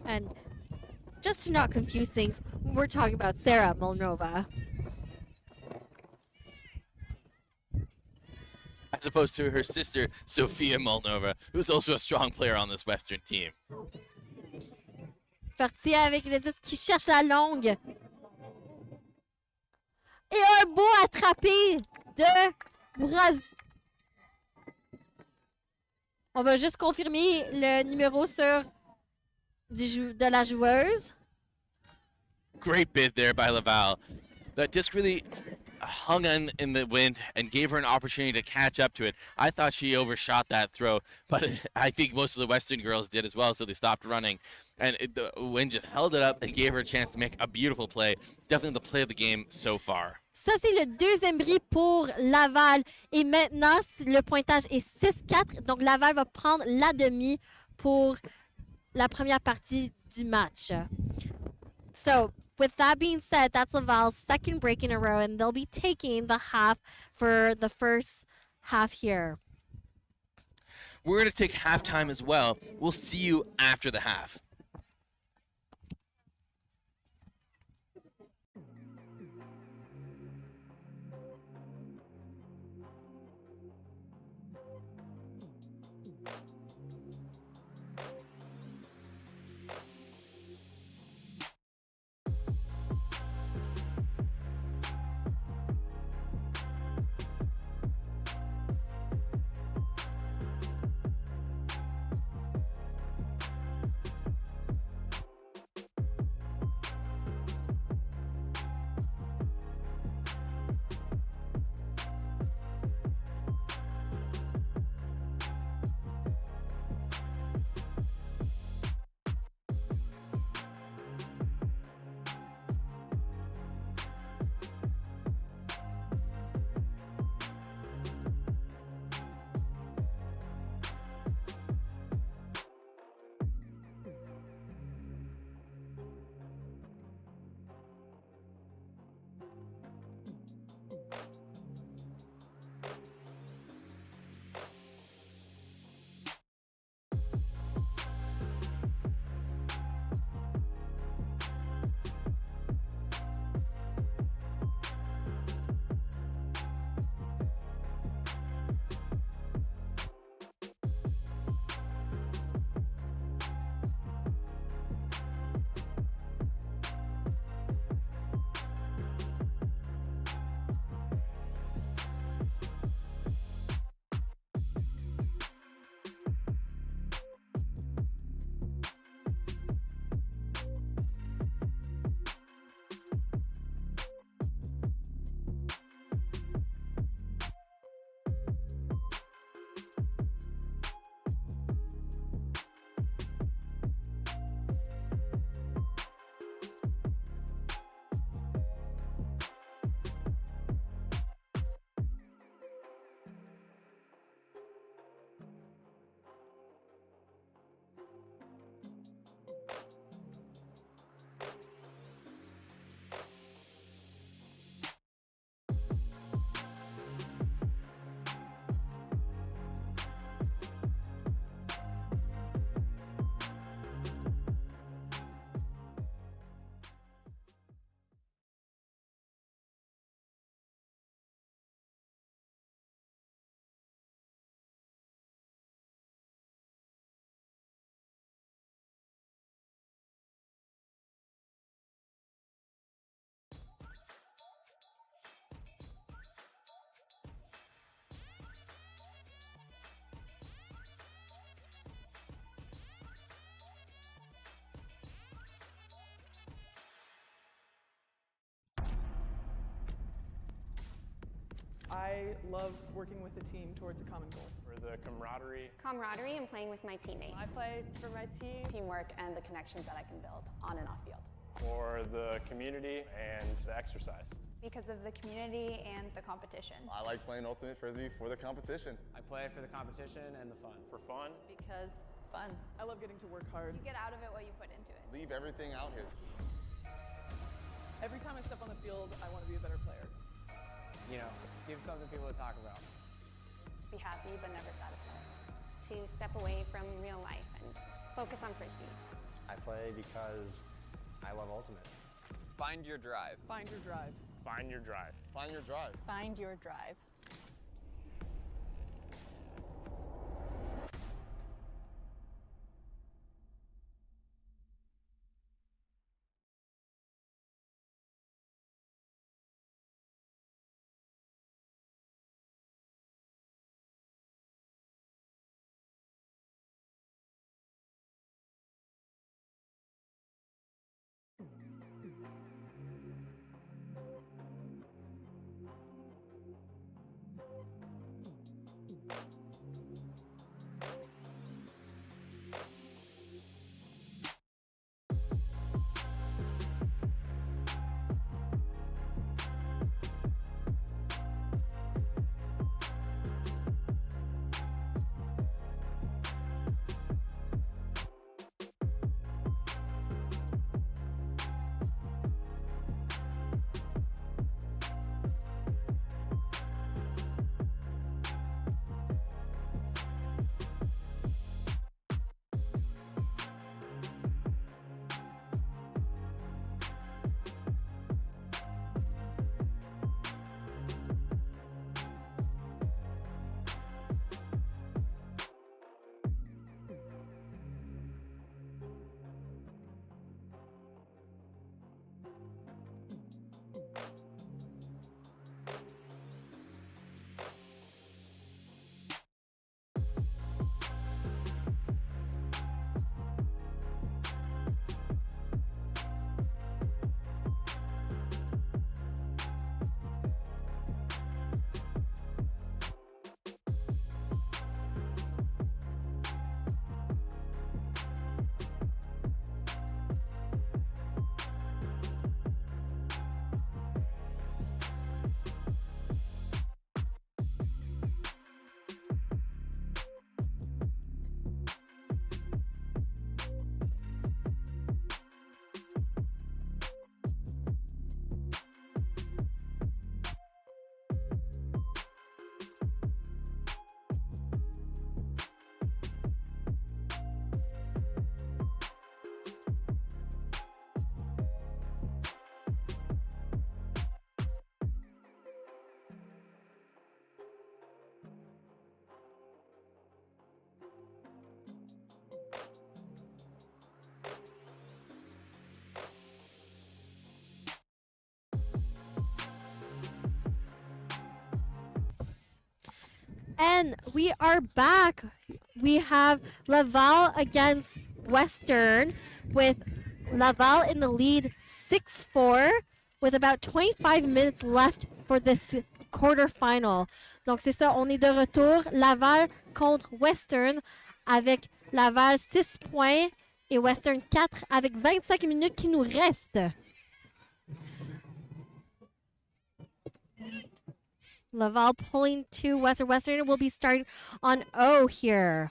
Speaker 9: And just to not confuse things, we're talking about Sarah Molnova.
Speaker 10: As opposed to her sister, Sofia Molnova, who's also a strong player on this Western team.
Speaker 9: Fortier avec le disque qui cherche la longue. Et un beau attrapé de Braz. On va juste confirmer le numéro sur de la joueuse.
Speaker 10: Great bid there by Laval. That disc really hung in the wind and gave her an opportunity to catch up to it. I thought she overshot that throw, but I think most of the Western girls did as well, so they stopped running. And the wind just held it up and gave her a chance to make a beautiful play. Definitely the play of the game so far.
Speaker 9: Ça, c'est le deuxième bris pour Laval. Et maintenant, le pointage est 6-4. Donc, Laval va prendre la demi pour la première partie du match. So, with that being said, that's Laval's second break in a row, and they'll be taking the half for the first half here.
Speaker 10: We're going to take halftime as well. We'll see you after the half.
Speaker 1: I love working with a team towards a common goal.
Speaker 2: For the camaraderie.
Speaker 3: Camaraderie and playing with my teammates.
Speaker 4: I play for my team.
Speaker 5: Teamwork and the connections that I can build on and off field.
Speaker 2: For the community and the exercise.
Speaker 5: Because of the community and the competition.
Speaker 6: I like playing ultimate frisbee for the competition.
Speaker 4: I play for the competition and the fun.
Speaker 2: For fun.
Speaker 5: Because fun.
Speaker 1: I love getting to work hard.
Speaker 5: You get out of it what you put into it.
Speaker 6: Leave everything out here.
Speaker 1: Every time I step on the field, I want to be a better player.
Speaker 4: You know, give something people to talk about.
Speaker 3: Be happy but never satisfied. To step away from real life and focus on frisbee.
Speaker 7: I play because I love ultimate.
Speaker 8: Find your drive.
Speaker 1: Find your drive.
Speaker 2: Find your drive.
Speaker 6: Find your drive.
Speaker 5: Find your drive.
Speaker 9: And we are back. We have Laval against Western, with Laval in the lead 6-4 with about 25 minutes left for this quarterfinal. Donc c'est ça, on est de retour. Laval contre Western avec Laval 6 points et Western 4 avec 25 minutes qui nous restent. Laval pulling to Western. Western will be starting on O here.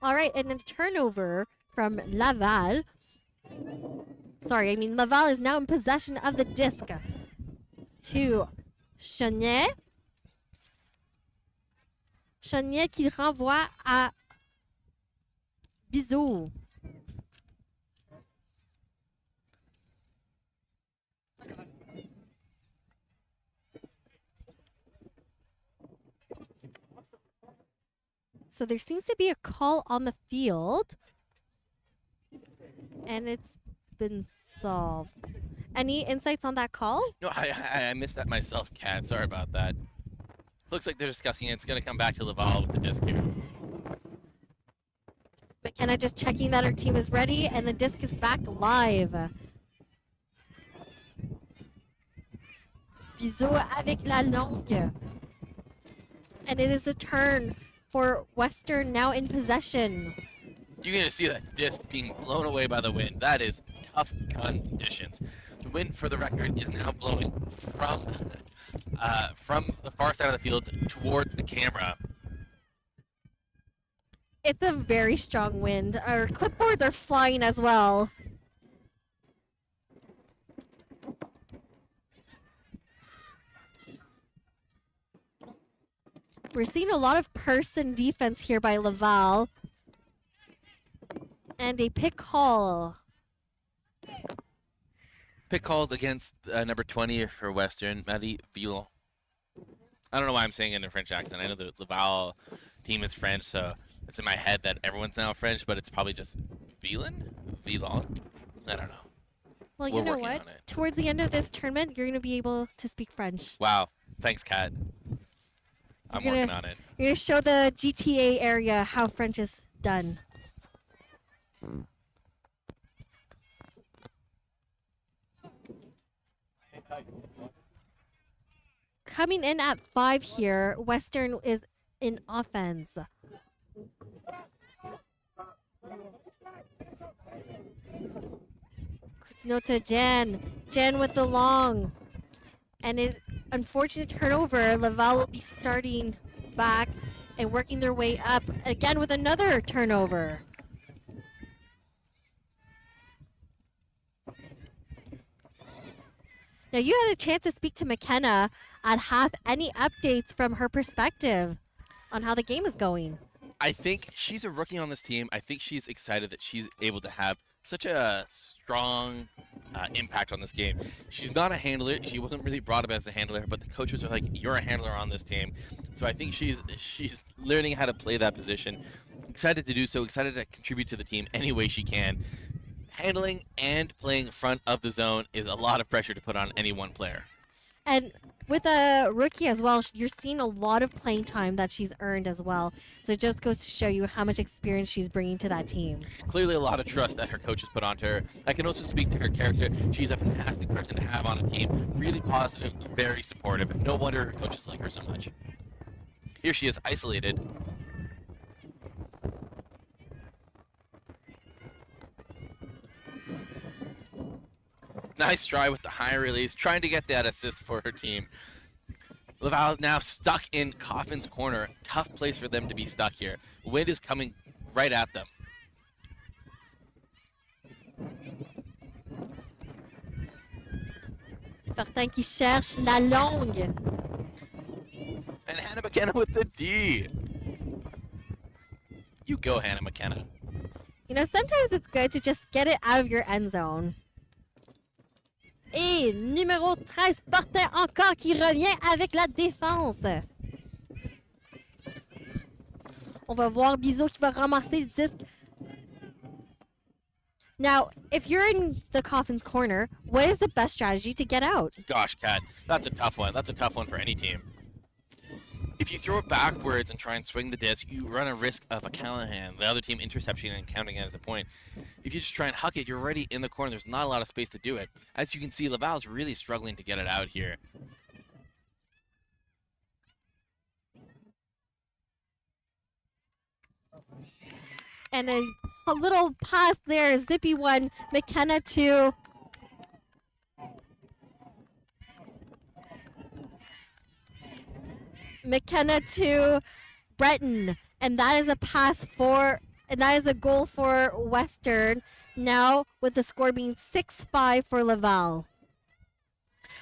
Speaker 9: All right, and a turnover from Laval. Sorry, I mean Laval is now in possession of the disc to Chenier. Chenier qui renvoie à Bizot. So there seems to be a call on the field, and it's been solved. Any insights on that call?
Speaker 10: No, I missed that myself, Kat. Sorry about that. Looks like they're discussing it. It's going to come back to Laval with the disc here.
Speaker 9: McKenna just checking that her team is ready, and the disc is back live. Bizot avec la longue. And it is a turn for Western, now in possession.
Speaker 10: You're going to see that disc being blown away by the wind. That is tough conditions. The wind, for the record, is now blowing from the far side of the field towards the camera.
Speaker 9: It's a very strong wind. Our clipboards are flying as well. We're seeing a lot of person defense here by Laval. And a pick call.
Speaker 10: Pick called against number 20 for Western, Marie Villon. I don't know why I'm saying it in a French accent. I know the Laval team is French, so it's in my head that everyone's now French, but it's probably just Villon? Villon? I don't know.
Speaker 9: Well,
Speaker 10: We're
Speaker 9: you know
Speaker 10: working
Speaker 9: what?
Speaker 10: on it.
Speaker 9: Towards the end of this tournament, you're going to be able to speak French.
Speaker 10: Wow. Thanks, Kat. I'm working on it.
Speaker 9: You're going to show the GTA area how French is done. Coming in at 5 here, Western is in offense. Kusno to Jen. Jen with the long. And an unfortunate turnover. Laval will be starting back and working their way up again with another turnover. Now, you had a chance to speak to McKenna at half. Any updates from her perspective on how the game is going?
Speaker 10: I think she's a rookie on this team. I think she's excited that she's able to have such a strong impact on this game. She's not a handler. She wasn't really brought up as a handler, but the coaches are like, you're a handler on this team. So I think she's learning how to play that position. Excited to do so, excited to contribute to the team any way she can. Handling and playing front of the zone is a lot of pressure to put on any one player.
Speaker 9: And with a rookie as well, you're seeing a lot of playing time that she's earned as well. So it just goes to show you how much experience she's bringing to that team.
Speaker 10: Clearly a lot of trust that her coaches put onto her. I can also speak to her character. She's a fantastic person to have on a team. Really positive, very supportive. No wonder her coaches like her so much. Here she is, isolated. Nice try with the high release, trying to get that assist for her team. Laval now stuck in Coffin's corner. Tough place for them to be stuck here. Wind is coming right at them.
Speaker 9: Fortin qui cherche la longue.
Speaker 10: And Hannah McKenna with the D. You go, Hannah McKenna.
Speaker 9: You know, sometimes it's good to just get it out of your end zone. Et numéro 13, Fortin encore qui revient avec la défense. On va voir Bizot qui va ramasser le disque. Now, if you're in the Coffin's corner, what is the best strategy to get out?
Speaker 10: Gosh, Kat, that's a tough one. That's a tough one for any team. If you throw it backwards and try and swing the disc, you run a risk of a Callahan, the other team interception and counting it as a point. If you just try and huck it, you're already in the corner. There's not a lot of space to do it. As you can see, Laval's really struggling to get it out here.
Speaker 9: And a little pass there, zippy one, McKenna to Breton. And that is a pass for, and that is a goal for Western. Now with the score being 6-5 for Laval.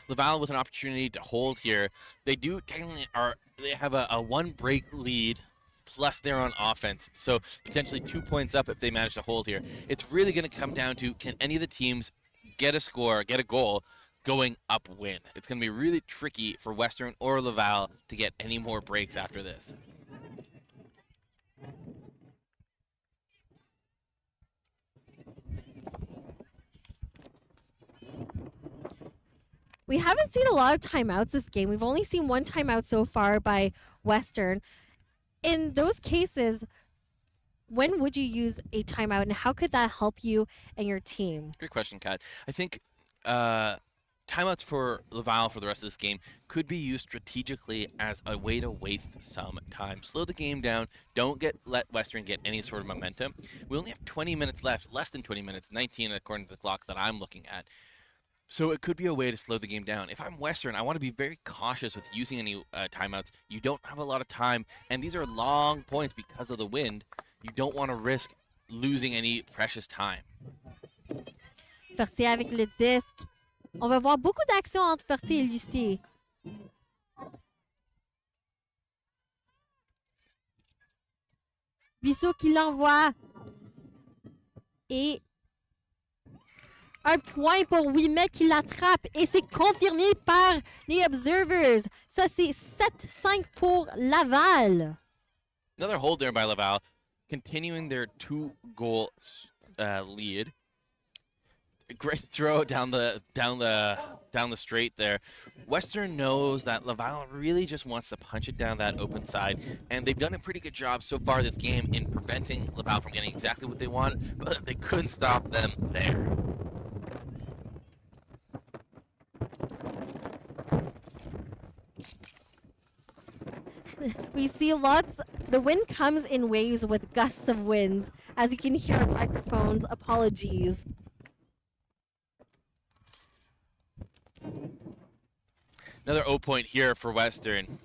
Speaker 10: Laval with an opportunity to hold here. They do technically they have a one break lead. Plus they're on offense, so potentially 2 points up if they manage to hold here. It's really going to come down to, can any of the teams get a score, get a goal, going upwind? It's going to be really tricky for Western or Laval to get any more breaks after this.
Speaker 9: We haven't seen a lot of timeouts this game. We've only seen one timeout so far by Western. In those cases, when would you use a timeout, and how could that help you and your team?
Speaker 10: Good question, Kat. I think timeouts for Laval for the rest of this game could be used strategically as a way to waste some time. Slow the game down. Don't let Western get any sort of momentum. We only have 20 minutes left, less than 20 minutes, 19 according to the clock that I'm looking at. So it could be a way to slow the game down. If I'm Western, I want to be very cautious with using any timeouts. You don't have a lot of time, and these are long points because of the wind. You don't want to risk losing any precious time.
Speaker 9: Fortier avec le disque. On va voir beaucoup d'actions entre Fortier et Lucie. Bissot qui l'envoie. Et un point pour Ouimet qui l'attrape. Et c'est confirmé par les observers. Ça, c'est 7-5 pour Laval.
Speaker 10: Another hold there by Laval, continuing their 2-goal lead. A great throw down the straight there. Western knows that Laval really just wants to punch it down that open side, and they've done a pretty good job so far this game in preventing Laval from getting exactly what they want, but they couldn't stop them there.
Speaker 9: We see lots. The wind comes in waves with gusts of winds, as you can hear on microphones. Apologies.
Speaker 10: Another O point here for Western.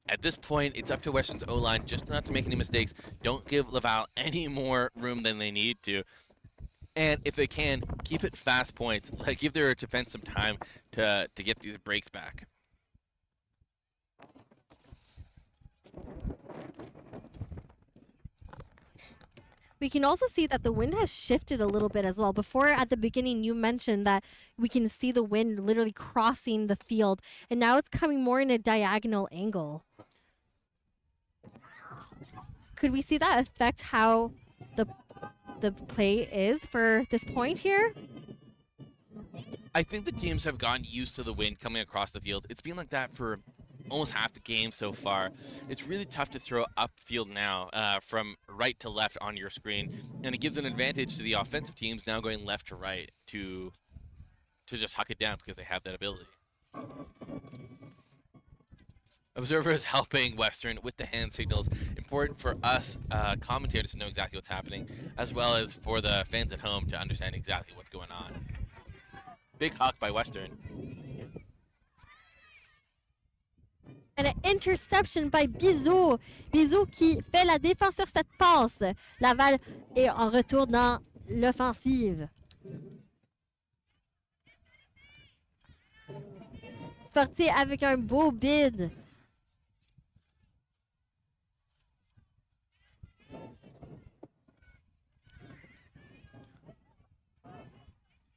Speaker 10: At this point, it's up to Western's O-line just not to make any mistakes. Don't give Laval any more room than they need to. And if they can, keep it fast points. Like, give their defense some time to get these breaks back.
Speaker 9: We can also see that the wind has shifted a little bit as well. Before, at the beginning, you mentioned that we can see the wind literally crossing the field, and now it's coming more in a diagonal angle. Could we see that affect how the play is for this point here?
Speaker 10: I think the teams have gotten used to the wind coming across the field. It's been like that for almost half the game so far. It's really tough to throw upfield now from right to left on your screen, and it gives an advantage to the offensive teams now going left to right to just huck it down because they have that ability. Observers helping Western with the hand signals. Important for us commentators to know exactly what's happening, as well as for the fans at home to understand exactly what's going on. Big huck by Western.
Speaker 9: And an interception by Bizot. Bizot qui fait la défense sur cette passe. Laval est en retour dans l'offensive. Fortier avec un beau bid.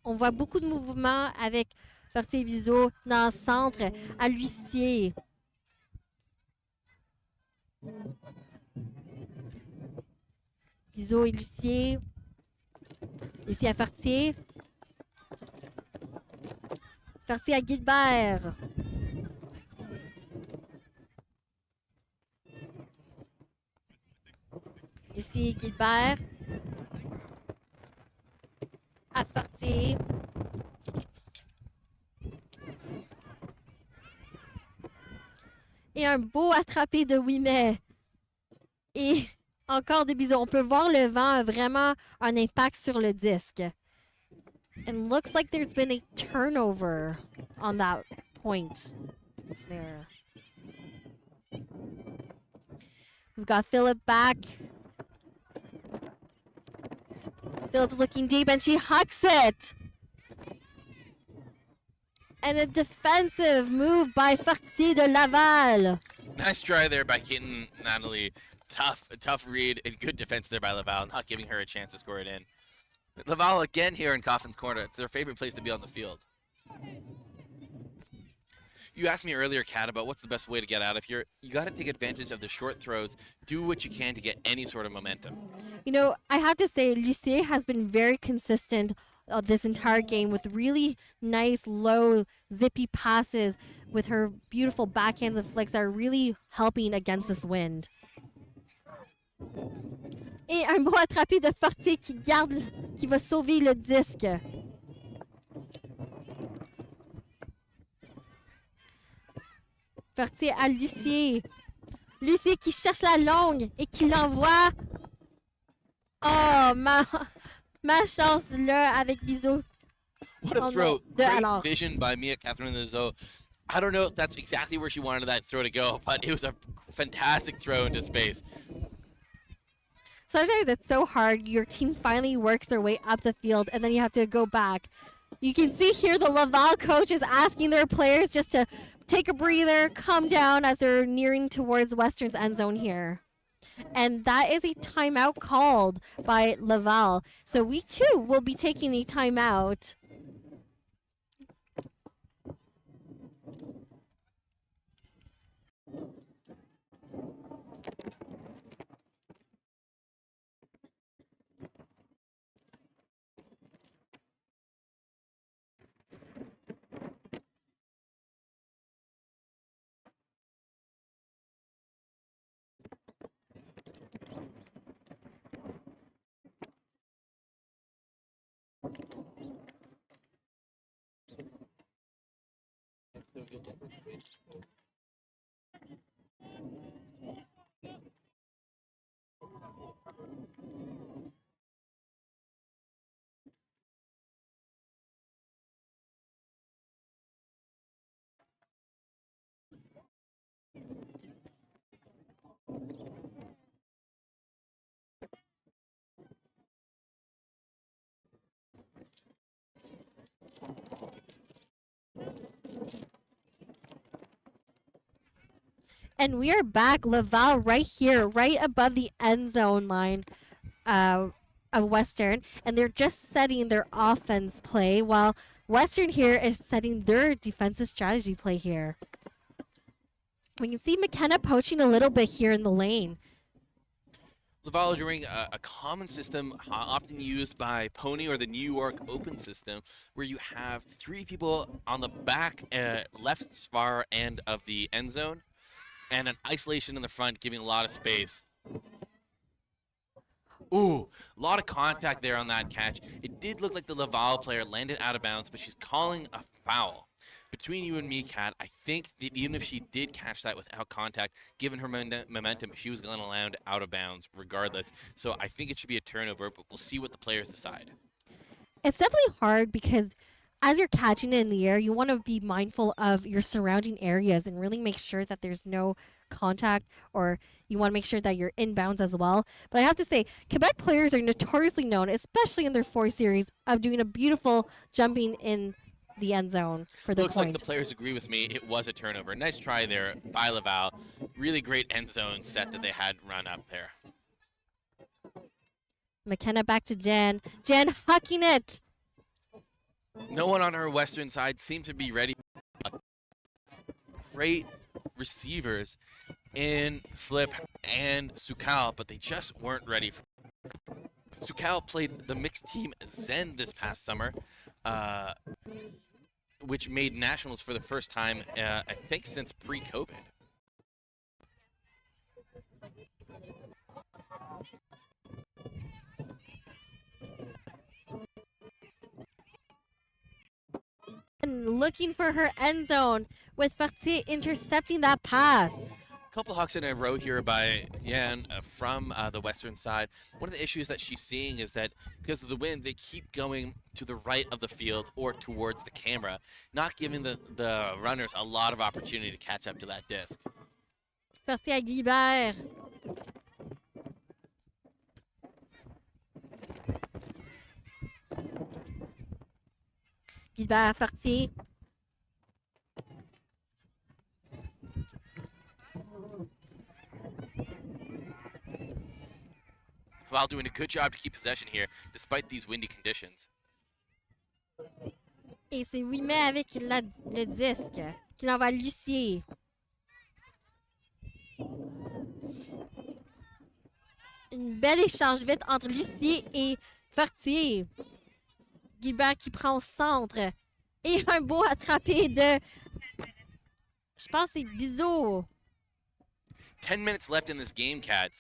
Speaker 9: On voit beaucoup de mouvements avec Fortier et Bizot dans le centre à l'huissier. Bizot et Lucier. Lucier à Fortier. Fortier à Gilbert. Lucier, Gilbert. À Fortier. Et un beau attrapé de Ouimet. Et encore des bisous. On peut voir le vent a vraiment un impact sur le disque. And looks like there's been a turnover on that point there. We've got Philip back. Philip's looking deep and she hucks it. And a defensive move by Fortier de Laval.
Speaker 10: Nice try there by Keaton Natalie. Tough read and good defense there by Laval, not giving her a chance to score it in. Laval again here in Coffin's Corner. It's their favorite place to be on the field. You asked me earlier, Kat, about what's the best way to get out of here. You got to take advantage of the short throws. Do what you can to get any sort of momentum.
Speaker 9: You know, I have to say, Lucier has been very consistent this entire game with really nice, low, zippy passes with her beautiful backhands and flicks that are really helping against this wind. Et un beau attrapé de Fortier qui va sauver le disque. Fortier à Lucier. Lucier qui cherche la longue et qui l'envoie. Oh, ma chance là avec Bizot.
Speaker 10: What a throw. Great vision by Mia Catherine Lezo. I don't know if that's exactly where she wanted that throw to go, but it was a fantastic throw into space.
Speaker 9: Sometimes it's so hard. Your team finally works their way up the field, and then you have to go back. You can see here the Laval coach is asking their players just to take a breather, calm down as they're nearing towards Western's end zone here. And that is a timeout called by Laval. So we, too, will be taking a timeout. And we are back, Laval right here, right above the end zone line of Western. And they're just setting their offense play while Western here is setting their defensive strategy play here. We can see McKenna poaching a little bit here in the lane.
Speaker 10: Laval are doing a common system often used by Pony or the New York Open system, where you have 3 people on the back left far end of the end zone and an isolation in the front, giving a lot of space. Ooh, a lot of contact there on that catch. It did look like the Laval player landed out of bounds, but she's calling a foul. Between you and me, Kat, I think that even if she did catch that without contact, given her momentum, she was going to land out of bounds regardless. So I think it should be a turnover, but we'll see what the players decide.
Speaker 9: It's definitely hard because as you're catching it in the air, you want to be mindful of your surrounding areas and really make sure that there's no contact, or you want to make sure that you're inbounds as well. But I have to say, Quebec players are notoriously known, especially in their 4 series, of doing a beautiful jumping in the end zone for the
Speaker 10: Looks
Speaker 9: point.
Speaker 10: like the players agree with me. It was a turnover. Nice try there by Laval. Really great end zone set that they had run up there.
Speaker 9: McKenna back to Jen. Jen hucking it.
Speaker 10: No one on her Western side seemed to be ready. Great receivers in Flip and Sukal, but they just weren't ready for CUUC played the mixed team Zen this past summer, which made nationals for the first time, I think, since pre-COVID.
Speaker 9: And looking for her end zone with Fortier intercepting that pass.
Speaker 10: Couple hawks in a row here by Yan from the western side. One of the issues that she's seeing is that because of the wind, they keep going to the right of the field or towards the camera, not giving the runners a lot of opportunity to catch up to that disc.
Speaker 9: Fortier à Guilbert. Guilbert à Fortier.
Speaker 10: Laval doing a good job to keep possession here, despite these windy conditions.
Speaker 9: Et c'est Ouimet avec le disque qui l'envoie à Lucier. Une belle échange vite entre Lucier et Fortier. Guilbert qui prend au centre. Et un beau attrapé de... Je pense que c'est Bizot.
Speaker 10: 10 minutes left in this game, Kat.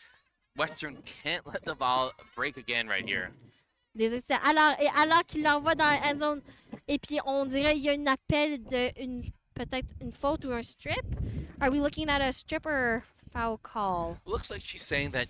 Speaker 10: Western can't let Laval break again right here.
Speaker 9: Désolé, c'est alors qu'il l'envoie dans la end zone. Et puis on dirait qu'il y a un appel de peut-être une faute ou un strip. Are we looking at a strip or foul call?
Speaker 10: Looks like she's saying that.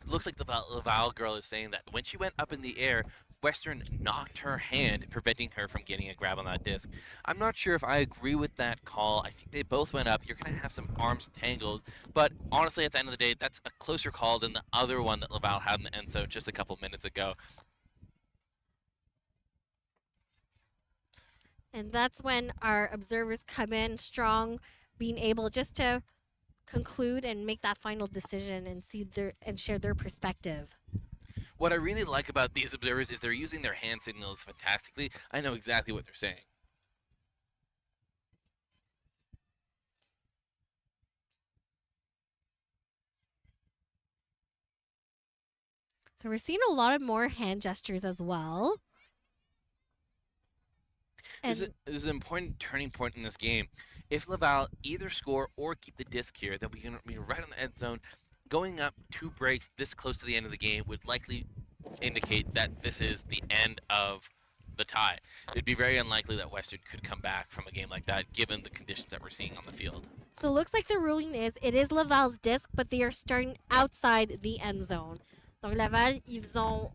Speaker 10: Looks like the Laval girl is saying that when she went up in the air, Western knocked her hand, preventing her from getting a grab on that disc. I'm not sure if I agree with that call. I think they both went up. You're going to have some arms tangled. But honestly, at the end of the day, that's a closer call than the other one that Laval had in the end zone just a couple minutes ago.
Speaker 9: And that's when our observers come in strong, being able just to conclude and make that final decision and see and share their perspective.
Speaker 10: What I really like about these observers is they're using their hand signals fantastically. I know exactly what they're saying.
Speaker 9: So we're seeing a lot of more hand gestures as well.
Speaker 10: This is an important turning point in this game. If Laval either score or keep the disc here, they'll be right on the end zone. Going up 2 breaks this close to the end of the game would likely indicate that this is the end of the tie. It'd be very unlikely that Western could come back from a game like that, given the conditions that we're seeing on the field.
Speaker 9: So it looks like the ruling is it is Laval's disc, but they are starting outside the end zone. Donc Laval, ils ont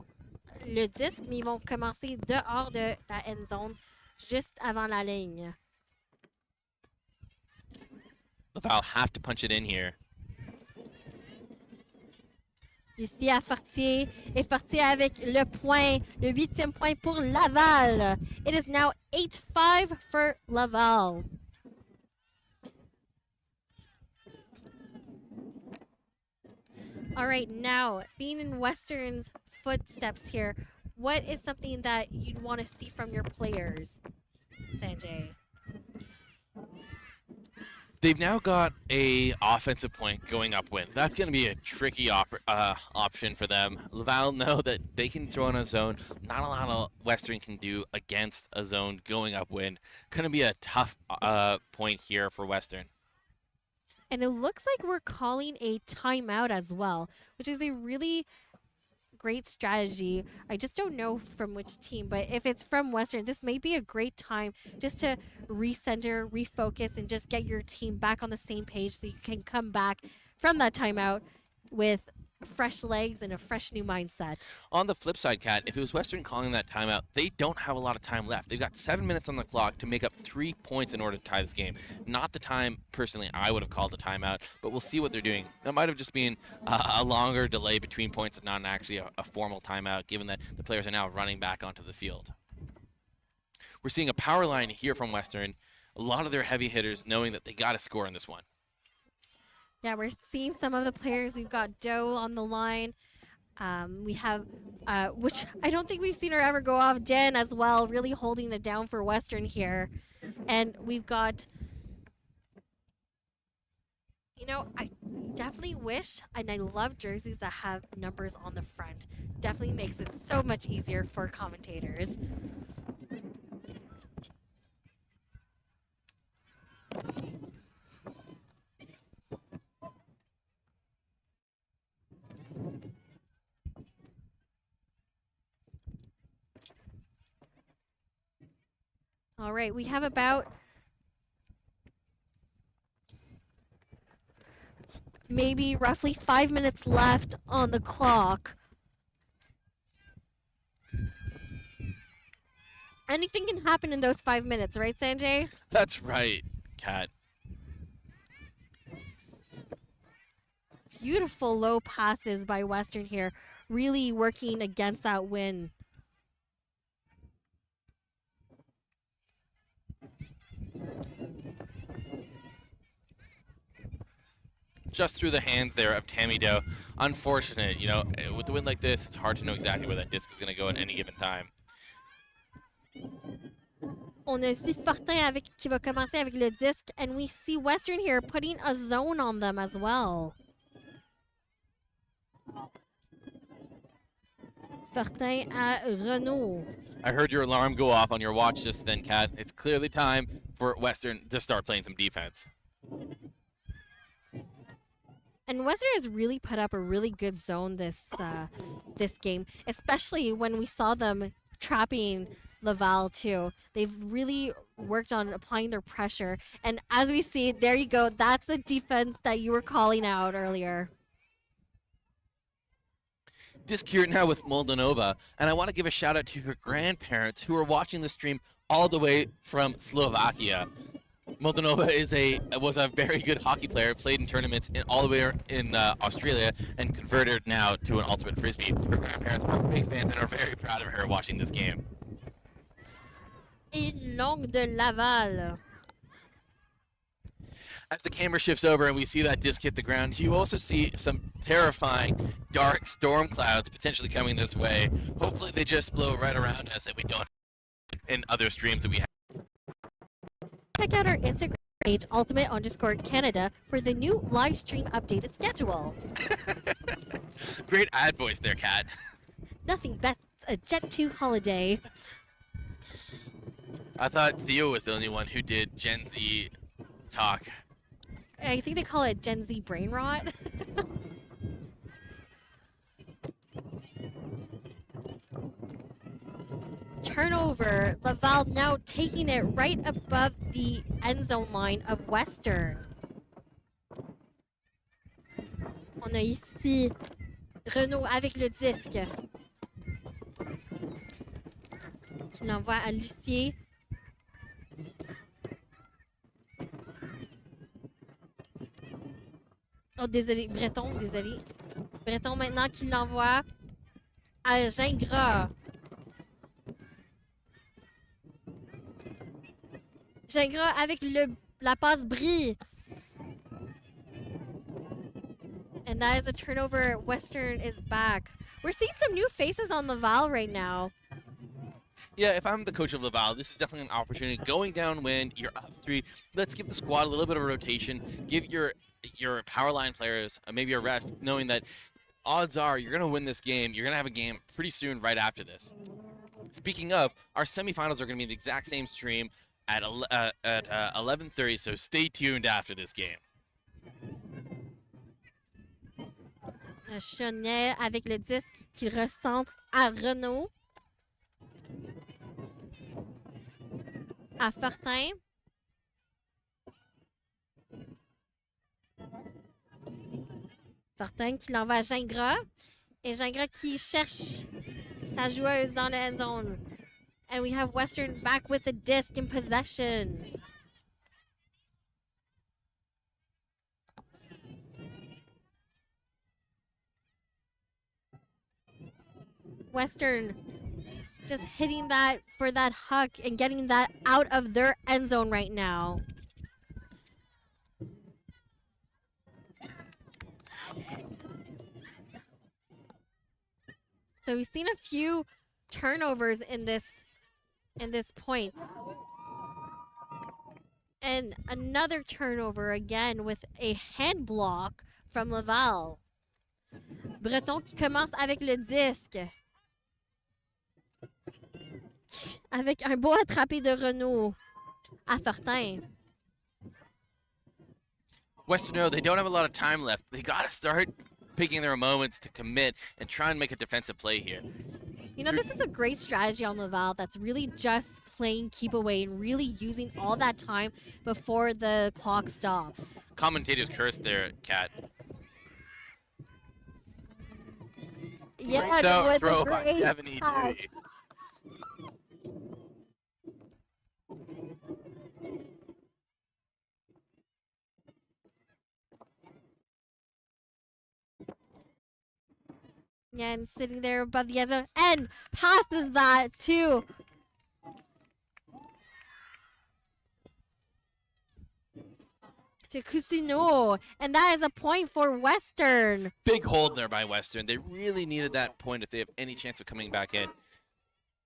Speaker 9: le disque, mais ils vont commencer dehors de la end zone, juste avant la ligne.
Speaker 10: Laval have to punch it in here.
Speaker 9: Lucie à Fortier, et Fortier avec le point, le 8e point pour Laval. It is now 8-5 for Laval. All right, now, being in Western's footsteps here, what is something that you'd want to see from your players, Sanjay?
Speaker 10: They've now got a offensive point going upwind. That's going to be a tricky option for them. Laval know that they can throw in a zone. Not a lot of Western can do against a zone going upwind. Going to be a tough point here for Western.
Speaker 9: And it looks like we're calling a timeout as well, which is a really great strategy. I just don't know from which team, but if it's from Western, this may be a great time just to recenter, refocus, and just get your team back on the same page so you can come back from that timeout with fresh legs and a fresh new mindset.
Speaker 10: On the flip side, Kat, if it was Western calling that timeout, they don't have a lot of time left. They've got 7 minutes on the clock to make up 3 points in order to tie this game. Not the time, personally, I would have called a timeout, but we'll see what they're doing. That might have just been a longer delay between points and not actually a formal timeout, given that the players are now running back onto the field. We're seeing a power line here from Western. A lot of their heavy hitters knowing that they got to score in this one.
Speaker 9: Yeah, we're seeing some of the players. We've got Doe on the line. We have, which I don't think we've seen her ever go off, Jen as well, really holding it down for Western here. And we've got You know, I definitely wish, and I love jerseys that have numbers on the front. Definitely makes it so much easier for commentators. All right, we have about maybe roughly 5 minutes left on the clock. Anything can happen in those 5 minutes, right, Sanjay?
Speaker 10: That's right, Kat.
Speaker 9: Beautiful low passes by Western here, really working against that win.
Speaker 10: Just through the hands there of Tammy Doe. Unfortunate, you know, with a win like this, it's hard to know exactly where that disc is going to go at any given time.
Speaker 9: On a aussi Fortin qui va commencer avec le disque, and we see Western here putting a zone on them as well. Fortin à Renault.
Speaker 10: I heard your alarm go off on your watch just then, Kat. It's clearly time for Western to start playing some defense.
Speaker 9: And Western has really put up a really good zone this game, especially when we saw them trapping Laval too. They've really worked on applying their pressure. And as we see, there you go. That's the defense that you were calling out earlier.
Speaker 10: Disc here now with Moldova, and I want to give a shout out to her grandparents who are watching the stream all the way from Slovakia. Moldova was a very good hockey player, played in tournaments all the way in Australia, and converted now to an ultimate frisbee. Her grandparents are big fans and are very proud of her watching this game.
Speaker 9: Et Longue de Laval.
Speaker 10: As the camera shifts over and we see that disc hit the ground, you also see some terrifying dark storm clouds potentially coming this way. Hopefully they just blow right around us and we don't in other streams that we have.
Speaker 9: Check out our Instagram page, Ultimate_Canada, for the new live stream updated schedule.
Speaker 10: Great ad voice there, Kat.
Speaker 9: Nothing beats a Jet2 holiday.
Speaker 10: I thought Theo was the only one who did Gen Z talk.
Speaker 9: I think they call it Gen Z brain rot. Turnover. Laval now taking it right above the end zone line of Western. On a ici Renault avec le disque. Tu l'envoies à Lucier. Oh, désolé, Breton, désolé. Breton maintenant qui l'envoie à Gingras. Gingras avec la passe Brie. And that is a turnover. Western is back. We're seeing some new faces on Laval right now.
Speaker 10: Yeah, if I'm the coach of Laval, this is definitely an opportunity. Going downwind, you're up 3. Let's give the squad a little bit of a rotation. Give your power line players maybe a rest, knowing that odds are you're going to win this game. You're going to have a game pretty soon right after this. Speaking of, our semifinals are going to be in the exact same stream at 11:30, so stay tuned after this game.
Speaker 9: Chenet avec le disque qui recentre à Renault. À Fortin. Fortin qui l'envoie à Gingras. Et Gingras qui cherche sa joueuse dans la end zone. And we have Western back with the disc in possession. Western just hitting that for that huck and getting that out of their end zone right now. So we've seen a few turnovers in this point. And another turnover again with a hand block from Laval. Breton qui commence avec le disque. Avec un beau attrapé de Renault à Fortin.
Speaker 10: Western, they don't have a lot of time left. They got to start picking their moments to commit and try and make a defensive play here.
Speaker 9: You know, this is a great strategy on Laval that's really just playing keep away and really using all that time before the clock stops.
Speaker 10: Commentators cursed there, Kat.
Speaker 9: Yeah,
Speaker 10: Great
Speaker 9: no, with
Speaker 10: throw
Speaker 9: a
Speaker 10: by
Speaker 9: great
Speaker 10: Devin E.
Speaker 9: touch.
Speaker 10: Dewey.
Speaker 9: And sitting there above the end zone and passes that to Cousineau. And that is a point for Western.
Speaker 10: Big hold there by Western. They really needed that point if they have any chance of coming back in.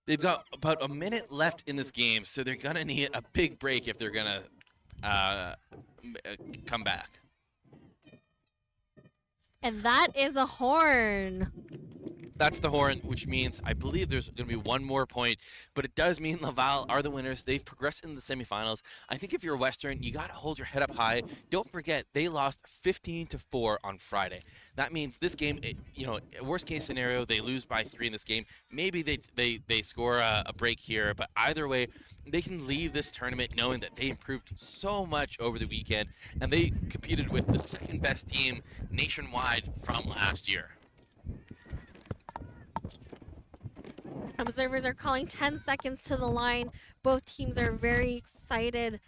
Speaker 10: They've got about a minute left in this game, so they're going to need a big break if they're going to come back.
Speaker 9: And that is a horn.
Speaker 10: That's the horn, which means I believe there's going to be one more point, but it does mean Laval are the winners. They've progressed in the semifinals. I think if you're Western, you got to hold your head up high. Don't forget, they lost 15-4 on Friday. That means this game, you know, worst case scenario, they lose by 3 in this game. Maybe they score a break here, but either way, they can leave this tournament knowing that they improved so much over the weekend, and they competed with the second best team nationwide from last year.
Speaker 9: Observers are calling 10 seconds to the line. Both teams are very excited,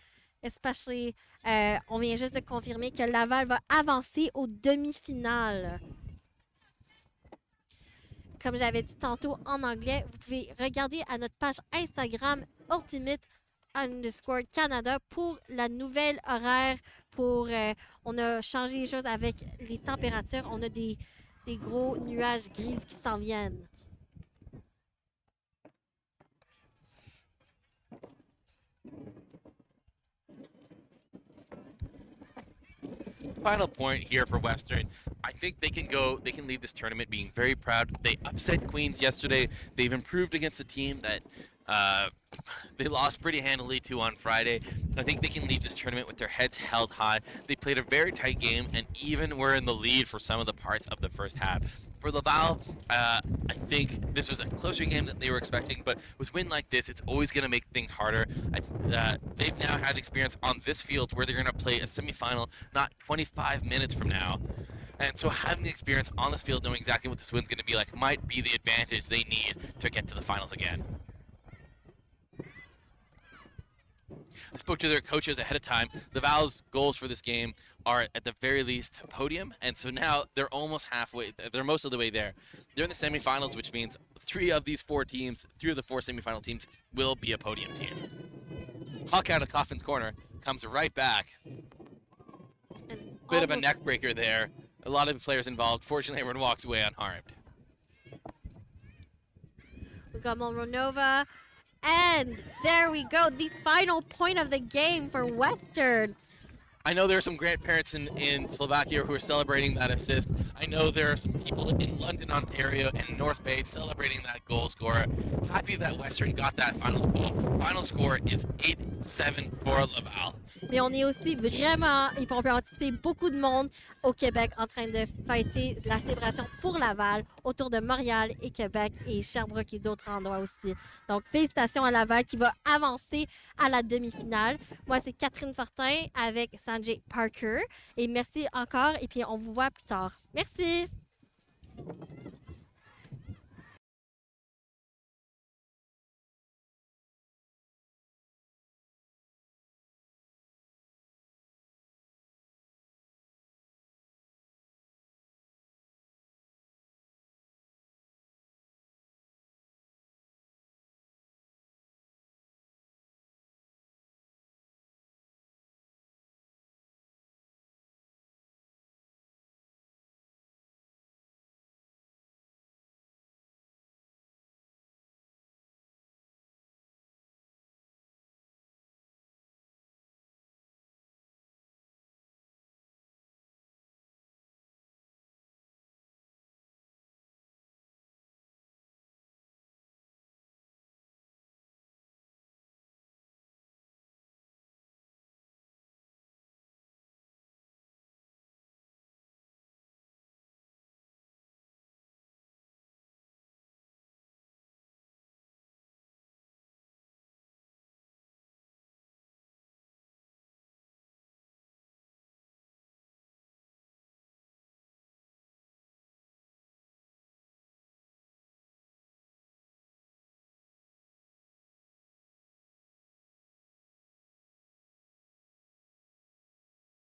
Speaker 9: especially, on vient juste de confirmer que Laval va avancer aux demi-finales. Comme j'avais dit tantôt en anglais, vous pouvez regarder à notre page Instagram Ultimate_Canada pour la nouvelle horaire. On a changé les choses avec les températures. On a des gros nuages grises qui s'en viennent.
Speaker 10: Final point here for Western. I think they can leave this tournament being very proud. They upset Queens yesterday. They've improved against a team that they lost pretty handily to on Friday. I think they can leave this tournament with their heads held high. They played a very tight game and even were in the lead for some of the parts of the first half. For Laval, I think this was a closer game than they were expecting, but with win like this, it's always going to make things harder. They've now had experience on this field where they're going to play a semifinal not 25 minutes from now. And so having the experience on this field, knowing exactly what this win's going to be like, might be the advantage they need to get to the finals again. I spoke to their coaches ahead of time. Laval's goals for this game are at the very least podium, and so now they're almost halfway. They're most of the way there. They're in the semifinals, which means 3 of the 4 semifinal teams will be a podium team. Hawk out of Coffin's corner, comes right back. Bit of a neck breaker there. A lot of players involved. Fortunately, everyone walks away unharmed.
Speaker 9: We got Monronova. And there we go, the final point of the game for Western.
Speaker 10: I know there are some grandparents in Slovakia who are celebrating that assist. I know there are some people in London, Ontario, and North Bay celebrating that goal scorer. Happy that Western got that final goal. Final score is 8-7 for Laval.
Speaker 9: Mais on est aussi vraiment, et on peut anticiper beaucoup de monde au Québec en train de fêter la célébration pour Laval autour de Montréal et Québec et Sherbrooke et d'autres endroits aussi. Donc, félicitations à Laval qui va avancer à la demi-finale. Moi, c'est Catherine Fortin avec Sanjay Parker. Et merci encore et puis on vous voit plus tard. Merci!